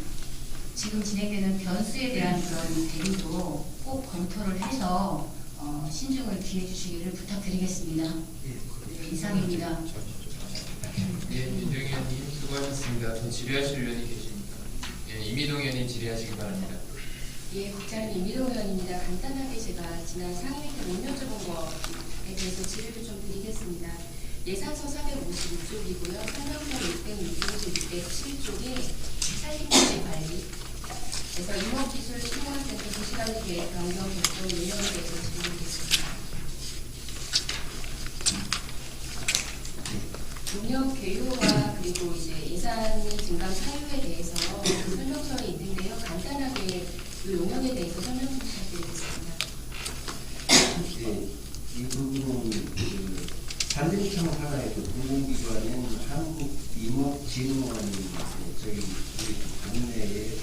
지금 진행되는 변수에 대한 그런 대응도 꼭 검토를 해서 신중을 기해 주시기를 부탁드리겠습니다. 네, 이상입니다. 예, 민정 의원님 수고하셨습니다. 더 질의하실 의원이 계십니까? 예, 이미동 의원님 질의하시기 바랍니다. 예, 국장님 이미동 의원입니다. 간단하게 제가 지난 상임위 때 못 여쭤본 것에 대해서 질의를 좀 드리겠습니다. 예산서 452쪽이고요. 설명서 606쪽에서 607쪽에 산림관리 관리, 그래서 임업기술 신공항센터 도시관리 계획 변경 결정 운영에 대해서 질의드리겠습니다. 운영 개요와 그리고 이제 예산이 증감 사유에 대해서 그 설명서에 있는데요. 간단하게 그 용역에 대해서 설명 좀 부탁드리겠습니다. 예, 이 부분은 그 산림청 하나의 그 공공기관인 한국임업진흥원이 저희 국내에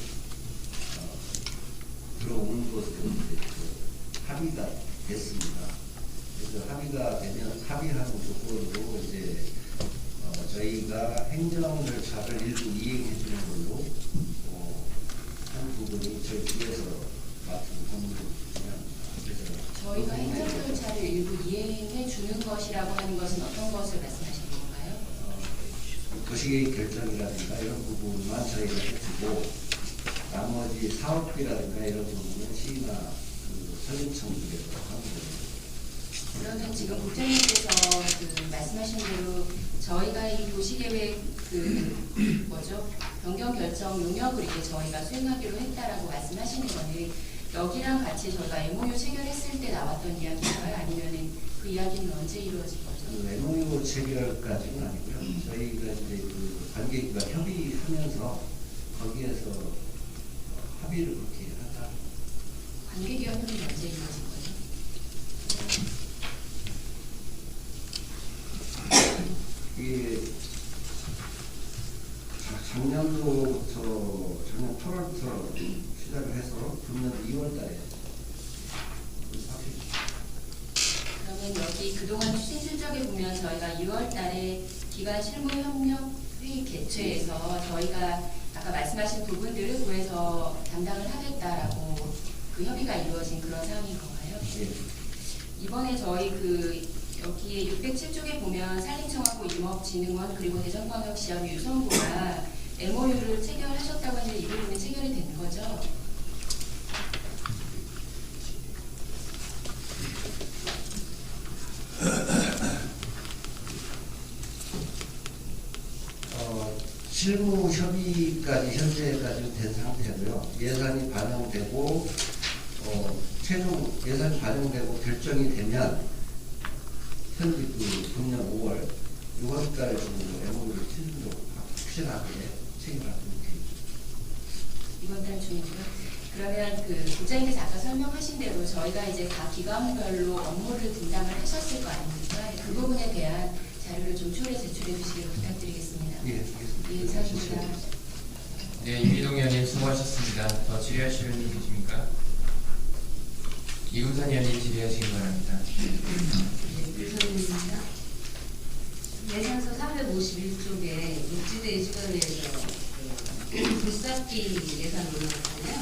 들어오는 것으로 이제 그 합의가 됐습니다. 그래서 합의가 되면 합의하는 조건으로 이제 저희가 행정 절차를 일부 이행해 주는 걸로 한 부분이 저희 쪽에서 맡은 업무입니다. 그래서 저희가 행정 절차를 일부 이행해 주는 것이라고 하는 것은 어떤 것을 말씀하시는 건가요? 도시계획 결정이라든가 이런 부분만 저희가 해주고 나머지 사업비라든가 이런 부분은 시나 그 산림청 쪽에서 하는 겁니다. 그러면 지금 국장님께서 그 말씀하신 대로 저희가 이 도시계획 그 뭐죠 변경 결정 용역을 이제 저희가 수행하기로 했다라고 말씀하시는 거는 여기랑 같이 저희가 MOU 체결했을 때 나왔던 이야기인가요? 아니면은 그 이야기는 언제 이루어진 거죠? 그 MOU 체결까지는 아니고요. 저희가 이제 그 관계기관 협의하면서 거기에서 합의를 그렇게 하다. 관계기관 협의는 언제 이루어진 거죠? 이게 작년도부터 작년 8월부터 시작을 해서 금년 2월달에 그러면 여기 그동안 추진 실적에 보면 저희가 2월 달에 기관 실무 협력 회의 개최에서 저희가 아까 말씀하신 부분들을 구해서 담당을 하겠다라고 그 협의가 이루어진 그런 상황인 건가요? 예. 이번에 저희 그 여기에 607쪽에 보면 산림청하고 임업진흥원 그리고 대전광역시하고 유성구가 MOU를 체결하셨다고 하는데 이 부분은 체결이 된 거죠? 실무 협의까지 현재까지 된 상태고요. 예산이 반영되고 최종 예산이 반영되고 결정이 되면 현재 그 금년 5월 6월달 정도 MOU를 확실하게 체결하도록 이번 달 중이고요. 그러면 그 국장님께서 아까 설명하신 대로 저희가 이제 각 기관별로 업무를 분담을 하셨을 거 아닙니까? 그 부분에 대한 자료를 좀 초래 제출해 주시길 부탁드리겠습니다. 예, 알겠습니다. 예, 감사합니다. 네, 이미동 의원님 수고하셨습니다. 더 질의하실 의원님 계십니까? 이금선 의원님 질의하시기 바랍니다. 유선입니다. 예산서 351쪽에 육지대지원에서 불사기 예산 올라가잖아요.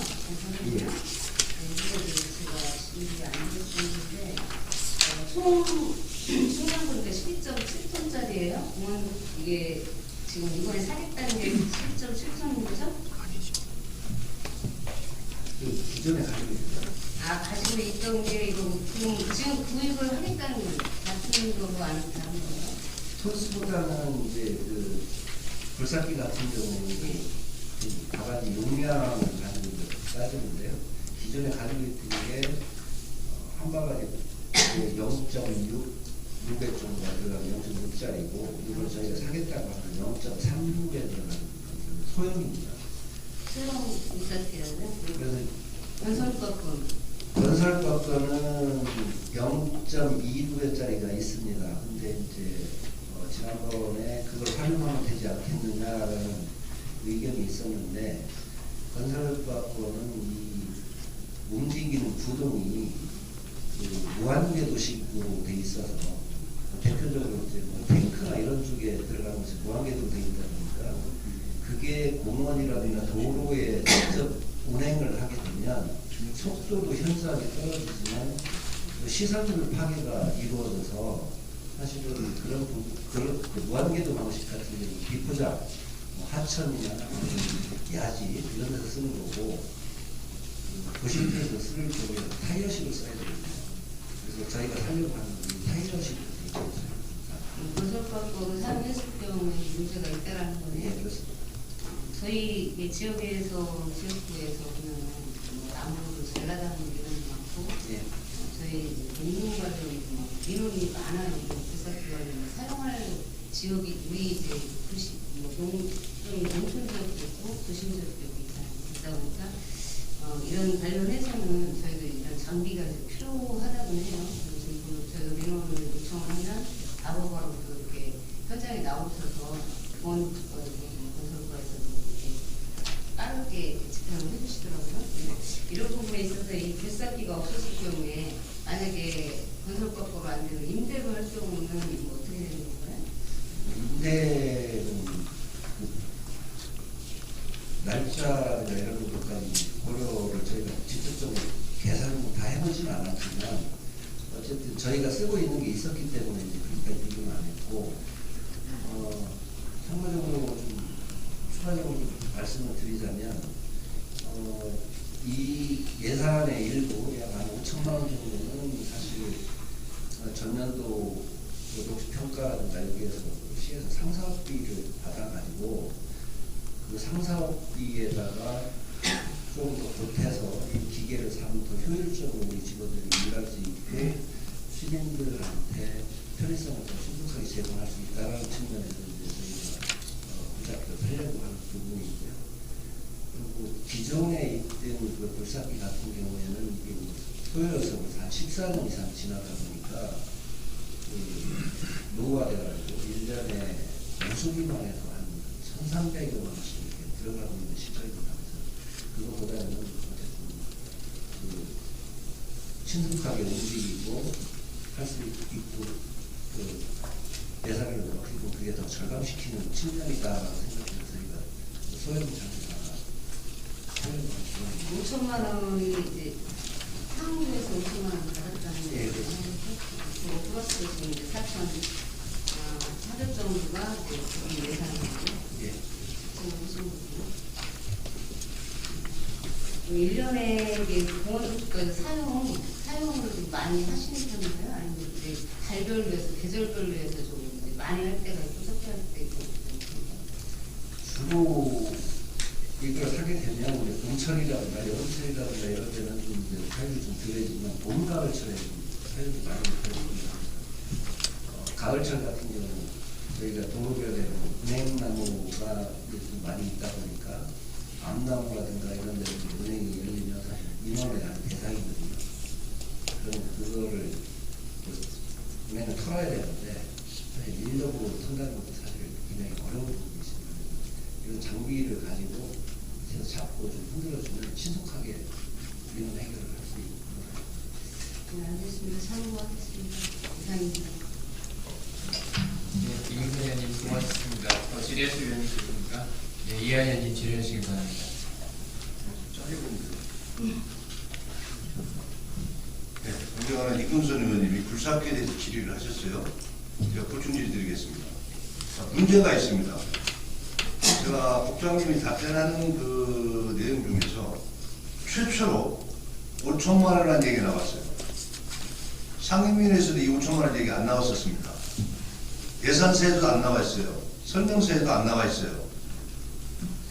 예. 이거를 제가 일일이 안 들었는데 총 중량 보니까 12.7톤짜리예요. 이게 지금 이번에 사겠다는 게 7.7톤인 거죠? 그 기존에 가지고 있어요. 가지고 있던 게 이거 그럼 지금 구입을 하니까 같은 거고 안 다른 거예요? 톤수보다는 이제 그 불사기 같은 경우는 바가지 용량을 가지고 따지는데요. 기존에 가지고 있던 게 한 바가지 0.6 600 정도가 들어가면 0.6짜리고 이걸 저희가 사겠다고 하면 0.36에 들어가는 소형입니다. 새로운 인사티라는 그래서 건설법은 건설법권은 0.29배짜리가 있습니다. 근데 이제 지난번에 그걸 활용하면 되지 않겠느냐라는 의견이 있었는데 건설법권은 이 움직이는 구동이 그 무한궤도식으로 돼 있어서 대표적으로 이제 뭐 탱크나 이런 쪽에 들어가면서 무한궤도로 돼 있다 보니까 그게 공원이라든가 도로에 직접 운행을 하게 되면 속도도 현저하게 떨어지지만 그 시설물 파괴가 이루어져서 사실은 그런 무한궤도 방식 같은 경우는 비포장, 뭐 하천이나 야지 이런 데서 쓰는 거고 도심지에서 쓸 경우에 타이어식을 써야 되거든요. 그래서 저희가 살려고 하는 건 타이어식으로 되어 있어요. 건설법은 사용했을 경우에 문제가 있다라는 예, 거네요. 그렇습니다. 저희 이 지역구에서는 나무도 잘 나가는 데는 많고 예. 저희 공공 과정이 민원이 많아요. 불사기 과정을 사용할 지역이 우리 이제 도시 좀 농촌 지역도 있고 도심 지역도 있다 보니까 이런 관련해서는 저희도 이런 장비가 이제 필요하다고 해요. 그래서 저희가 민원을 요청을 하면 바로바로 그렇게 현장에 나오셔서 보건국가에서 건설과에서도 이렇게 빠르게 집행을 해주시더라고요. 이런 부분에 있어서 이 불사기가 없었을 경우에 만약에 건설법으로 안 되는 임대를 할 경우는 뭐 어떻게 되는 건가요? 임대는 날짜나 이런 것까지 고려를 저희가 직접적으로 계산을 다 해보진 않았지만 어쨌든 저희가 쓰고 있는 게 있었기 때문에 이제 그렇게 비교는 안 했고 참고적으로 좀 추가적으로 좀 말씀을 드리자면 이 예산의 일부 약 한 5천만 원 정도는 사실 전년도 녹지평가라든가 여기에서 시에서 상사업비를 받아가지고 그 상사업비에다가 좀 더 보태서 이 기계를 사면 더 효율적으로 우리 직원들이 일할 수 있게 시민들한테 편의성을 더 신속하게 제공할 수 있다는 측면에서 이제 저희가 부작도 살려고 하는 부분이 있고요. 그리고 기존에 있던 그 불사기 같은 경우에는 이게 뭐 소요성을 한 14년 이상 지나다 보니까 그 노후화돼가지고 1년에 무수기만 해서 한 1,300여만 원씩 이렇게 들어가고 있는 시절입니다. 그래서 그거보다는 어쨌든 그 신속하게 움직이고 할 수 있고 그 예산을 넣고 그게 더 절감시키는 측면이다라고 생각해서 저희가 소형 장비가 5천만 원이 이제 상무에서 5천만 원 받았다는 예, 거예요. 플러스 이제 4,400 정도가 이제 예산이고 예. 1년에 공원국가에서 사용을 좀 많이 하시는 편인가요? 아니면 이제 달별로 해서 계절별로 해서 좀 이제 많이 할 때가 있고 적게 할 때 있고 주로 이걸 사게 되면 우리 봄철이라든가 여름철이라든가 이런 데는 좀 이제 사용이 좀 덜해지만 봄, 가을철에 좀 사용이 많이 되거든요. 가을철 같은 경우는 저희가 도로별에 은행나무가 좀 많이 있다 보니까 암나무라든가 이런 데는 은행이 열리면 사실 민원에 대한 대상이거든요. 그럼 그거를 은행을 털어야 되는데 사실 인력으로 턴다는 것도 사실 굉장히 어려운 부분이 있습니다. 이런 장비를 가지고 계속 잡고 좀 흔들어주면 신속하게 민원 해결을 할 수 있고. 네, 알겠습니다. 참고하겠습니다. 이상입니다. 네, 이민선 의원님 수고하셨습니다. 질의하실 의원님 계십니까? 네, 이하연 의원님 질의하시기 바랍니다. 네, 존경하는 이근선 의원님이 불사기에 대해서 질의를 하셨어요. 제가 보충질 드리겠습니다. 문제가 있습니다. 제가 국장님이 답변하는 그 내용 중에서 최초로 5천만 원이라는 얘기가 나왔어요. 상임위원회에서도 이 5천만 원 얘기 안 나왔었습니다. 예산서에도 안 나와 있어요. 설명서에도 안 나와 있어요.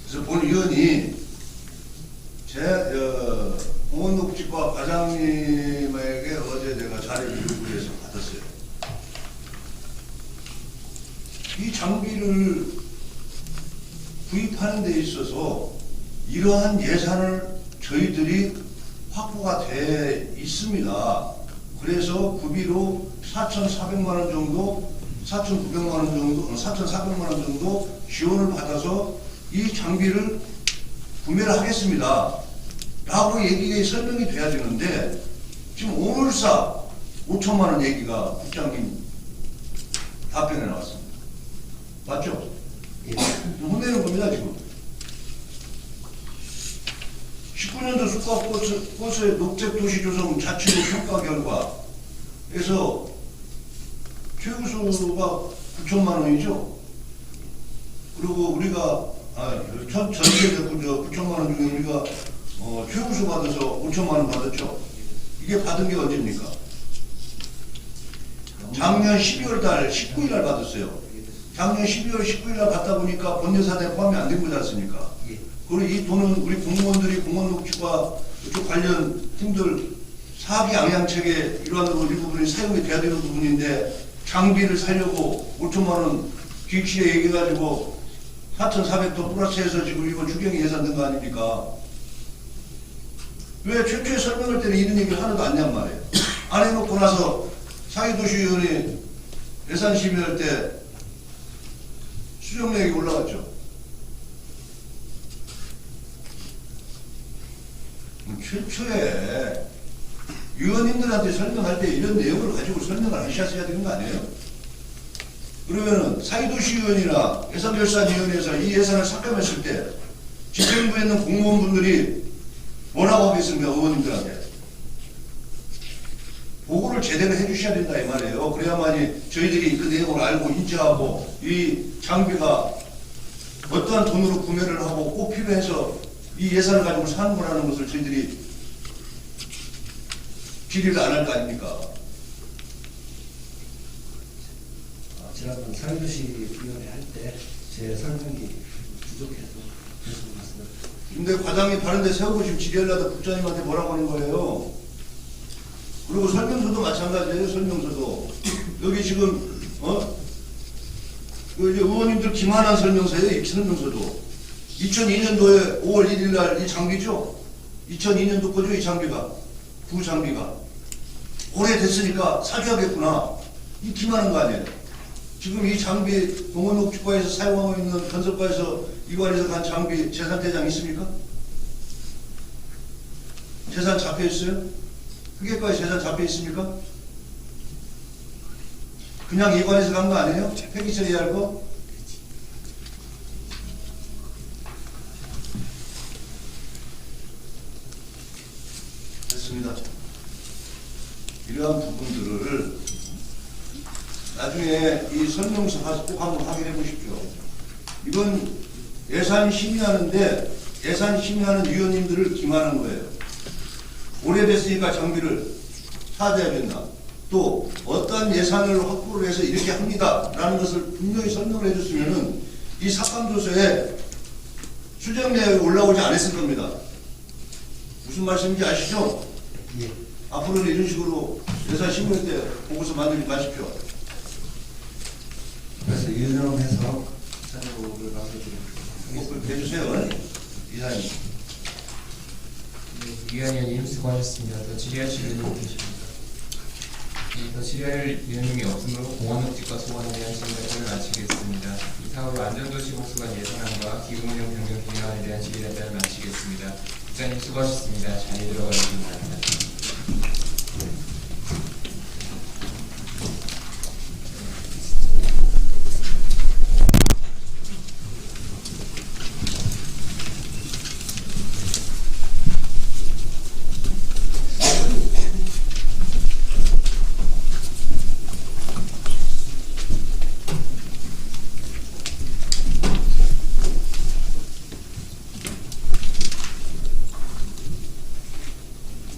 그래서 본 의원이 공원녹지과 과장님에게 어제 내가 자료를 요구해서 받았어요. 장비를 구입하는 데 있어서 이러한 예산을 저희들이 확보가 돼 있습니다. 그래서 구비로 4,400만 원 정도, 4,900만 원 정도, 4,400만 원 정도 지원을 받아서 이 장비를 구매를 하겠습니다. 라고 얘기가 설명이 돼야 되는데 지금 오물사 5천만 원 얘기가 국장님 답변에 나왔습니다. 맞죠? 예. 혼내는 겁니다, 지금. 19년도 쑥과버스의 녹색도시조성 자치구 평가 결과에서 최우수가 9천만 원이죠. 그리고 우리가 전체 9천만 원 중에 우리가 최우수 받아서 5천만 원 받았죠. 이게 받은 게 언제입니까? 작년 12월 달 19일 날 받았어요. 작년 12월 19일 날 받다 보니까 본 예산에 포함이 안 된 거지 않습니까? 그리고 이 돈은 우리 공무원들이 공무원녹지과 이쪽 관련 팀들 사기 양양책에 이러한 일부분이 사용이 돼야 되는 부분인데 장비를 사려고 5천만 원 기획실에 얘기해가지고 4,400도 플러스해서 지금 이거 추경이 예산된 거 아닙니까? 왜 최초에 설명할 때는 이런 얘기를 하나도 안 냔 말이에요. 안 해놓고 나서 사회도시위원회 예산 심의할 때 수정액이 올라갔죠. 최초에 위원님들한테 설명할 때 이런 내용을 가지고 설명을 하셔야 되는 거 아니에요? 그러면은 사회도시위원회나 예산결산위원회에서 이 예산을 삭감했을 때 집행부에 있는 공무원분들이 뭐라고 하겠습니까? 의원님들한테 보고를 제대로 해주셔야 된다 이 말이에요. 그래야만이 저희들이 그 내용을 알고 인지하고 이 장비가 어떠한 돈으로 구매를 하고 꼭 필요해서 이 예산을 가지고 사는 거라는 것을 저희들이 비리를 안 할 거 아닙니까? 지난번 사회도시위원회 할 때 제 설명이 부족해서 계속 말씀을. 근데 과장이 다른데 세우고 지금 질의하려다 국장님한테 뭐라고 하는 거예요? 그리고 설명서도 마찬가지예요. 설명서도 여기 지금 그 이제 의원님들 기만한 설명서예요. 이 설명서도 2002년도에 5월 1일 날 이 장비죠. 2002년도 거죠. 이 장비가 구 장비가 오래됐으니까 사줘야겠구나. 이 기만한 거 아니에요. 지금 이 장비 동원녹지과에서 사용하고 있는 건설과에서 이관에서 간 장비 재산대장 있습니까? 재산 잡혀 있어요? 회계과에 재산 잡혀 있습니까? 그냥 이관에서 간 거 아니에요? 회계 처리할 거? 됐습니다. 이러한 부분들을 나중에 이 설명서 가서 꼭 한번 확인해 보십시오. 이건 예산 심의하는데 예산 심의하는 위원님들을 기만한 거예요. 오래됐으니까 장비를 사줘야 된다. 또 어떠한 예산을 확보를 해서 이렇게 합니다. 라는 것을 분명히 설명을 해줬으면은 이 삭감조서에 수정 내역이 올라오지 않았을 겁니다. 무슨 말씀인지 아시죠? 예. 앞으로는 이런 식으로 예산 심의할 때 보고서 만들지 마십시오. 그래서 유념해서 자료를 받아드리고 꼭 해주세요. 이사님. 위원님 수고하셨습니다. 더 질의하실 의원님 계십니까? 더 질의할 위원님이 없으므로 공원녹지과 소관에 대한 질의를 마치겠습니다. 이상으로 안전도시공수관 예산안과 기금운용 변경 기간에 대한 질의를 마치겠습니다. 국장님 수고하셨습니다. 자리에 들어가겠습니다.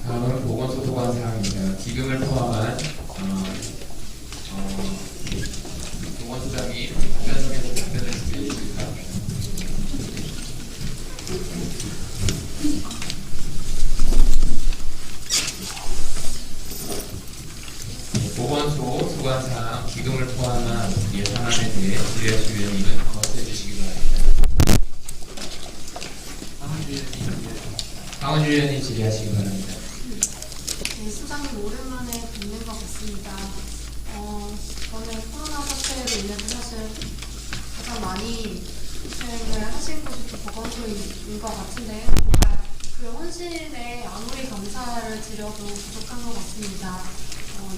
다음은 보건소소관 사항입니다. 기금을 포함한 보건소장이 답변석에서 답변을 드리게 해주십니다. 보건소 소관 사항 기금을 포함한 예산안 사안에 대해 질의하실 위원님은 거부해 주시기 바랍니다. 황원주 위원님 질의하시기 바랍니다. 네, 수장님 오랜만에 뵙는 것 같습니다. 저는 코로나 사태로 인해서 사실 가장 많이 고생을 하신 곳이 또 보건소인 것 같은데요. 정말 그 헌신에 아무리 감사를 드려도 부족한 것 같습니다.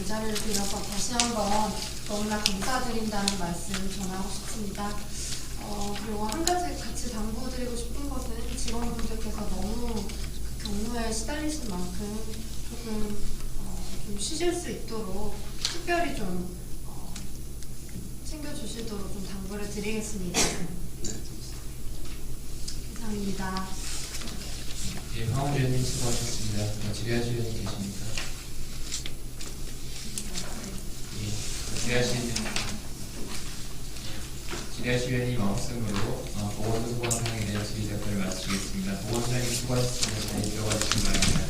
이 자리를 빌어서 다시 한번 너무나 감사드린다는 말씀 전하고 싶습니다. 그리고 한 가지 같이 당부드리고 싶은 것은 직원분들께서 너무 그 경무에 시달리신 만큼 조금 좀 쉬실 수 있도록 특별히 좀 챙겨주시도록 좀 당부를 드리겠습니다. 이상입니다. 예, 황원주 위원님 수고하셨습니다. 질의하실 위원님 계십니까? 질의하실 위원님 없으므로 보건소 소관상에 대한 질의 답변을 마치겠습니다. 보건소장님 수고하셨습니다. 자리에 들어가 주시기 바랍니다.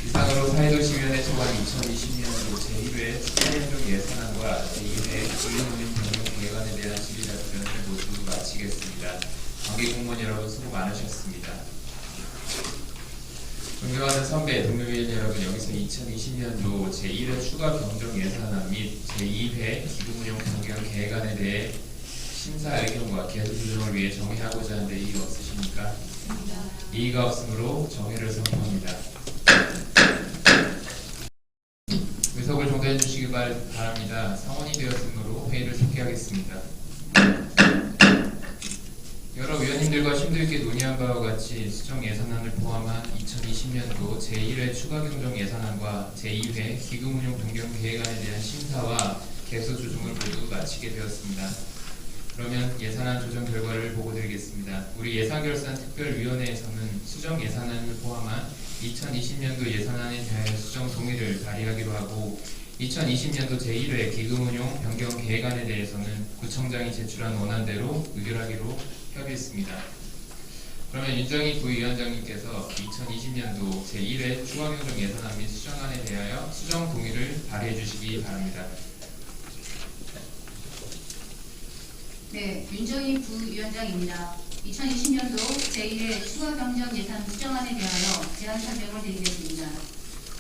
이상으로 사회도시위원회 소관 2020년도 제1회 수행정 예산안과 제2회 기능운영 변경 계획안에 대한 질의 답변을 모두 마치겠습니다. 관계 공무원 여러분 수고 많으셨습니다. 존경하는 선배, 동료위원 여러분, 여기서 2020년도 제1회 추가 경정 예산안 및 제2회 기금운용 변경 계획안에 대해 심사 의견과 개수 조정을 위해 정의하고자 하는데 이의 없으십니까? 이의가 없으므로 정의를 선포합니다. 의석을 정도해 주시기 바랍니다. 상원이 되었으므로 회의를 속기하겠습니다. 여러 위원님들과 심도 있게 논의한 바와 같이 수정 예산안을 포함한 2020년도 제1회 추가 경정 예산안과 제2회 기금운용 변경 계획안에 대한 심사와 개수 조정을 모두 마치게 되었습니다. 그러면 예산안 조정 결과를 보고드리겠습니다. 우리 예산결산특별위원회에서는 수정 예산안을 포함한 2020년도 예산안에 대하여 수정 동의를 발의하기로 하고 2020년도 제1회 기금운용 변경 계획안에 대해서는 구청장이 제출한 원안대로 의결하기로 협의했습니다. 그러면 윤정희 부위원장님께서 2020년도 제1회 추가경정 예산안 및 수정안에 대하여 수정 동의를 발의해 주시기 바랍니다. 네, 윤정희 부위원장입니다. 2020년도 제1회 추가경정 예산 수정안에 대하여 제안 설명을 드리겠습니다.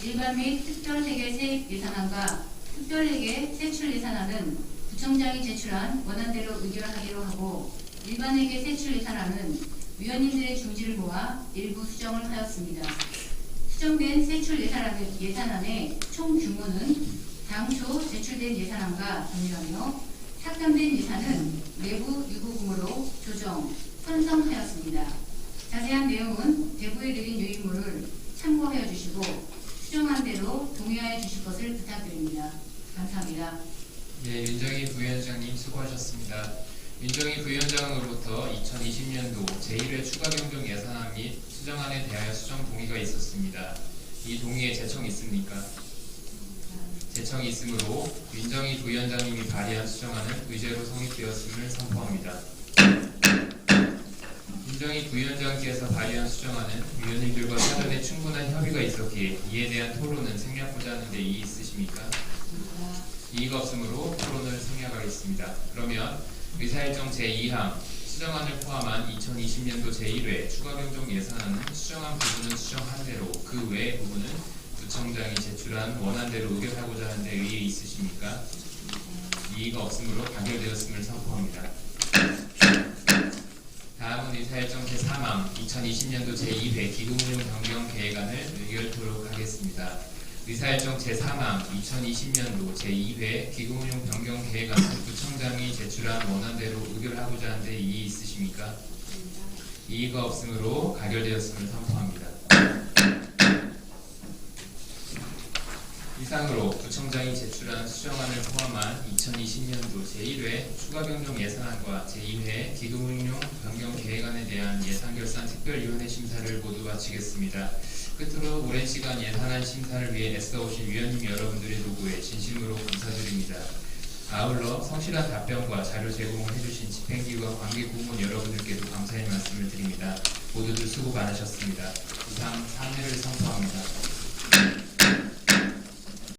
일반 및 특별회계 세입 예산안과 특별회계 세출 예산안은 구청장이 제출한 원안대로 의결하기로 하고 일반회계 세출 예산안은 위원님들의 중지를 모아 일부 수정을 하였습니다. 수정된 세출 예산안의 총 규모는 당초 제출된 예산안과 동일하며 삭감된 예산은 내부 유보금으로 조정, 편성하였습니다. 자세한 내용은 대부에 드린 유인물을 참고하여 주시고 수정한 대로 동의하여 주실 것을 부탁드립니다. 감사합니다. 네, 윤정희 부위원장님 수고하셨습니다. 윤정희 부위원장으로부터 2020년도 제1회 추가경정 예산안 및 수정안에 대하여 수정 동의가 있었습니다. 이 동의에 제청이 있습니까? 제청이 있으므로 윤정희 부위원장님이 발의한 수정안은 의제로 성립되었음을 선포합니다. 윤정희 부위원장께서 발의한 수정안은 위원님들과 사전에 충분한 협의가 있었기에 이에 대한 토론은 생략하고자 하는데 이의 있으십니까? 이의가 없으므로 토론을 생략하겠습니다. 그러면 의사일정 제2항 수정안을 포함한 2020년도 제1회 추가경정 예산안은 수정한 부분은 수정한 대로 그 외의 부분은 구청장이 제출한 원안대로 의결하고자 하는데 의의 있으십니까? 이의가 없으므로 가결되었음을 선포합니다. 다음은 의사일정 제3항 2020년도 제2회 기금운용 변경 계획안을 의결토록 하겠습니다. 의사일정 제3항 2020년도 제2회 기금운용 변경 계획안은 구청장이 제출한 원안대로 의결하고자 하는데 이의 있으십니까? 이의가 없으므로 가결되었음을 선포합니다. 이상으로 구청장이 제출한 수정안을 포함한 2020년도 제1회 추가경정 예산안과 제2회 기금운용 변경 계획안에 대한 예산결산 특별위원회 심사를 모두 마치겠습니다. 끝으로 오랜 시간 예산안 심사를 위해 애써오신 위원님 여러분들의 도구에 진심으로 감사드립니다. 아울러 성실한 답변과 자료 제공을 해주신 집행기관 관계공무원 여러분들께도 감사의 말씀을 드립니다. 모두들 수고 많으셨습니다. 이상 3회를 선포합니다.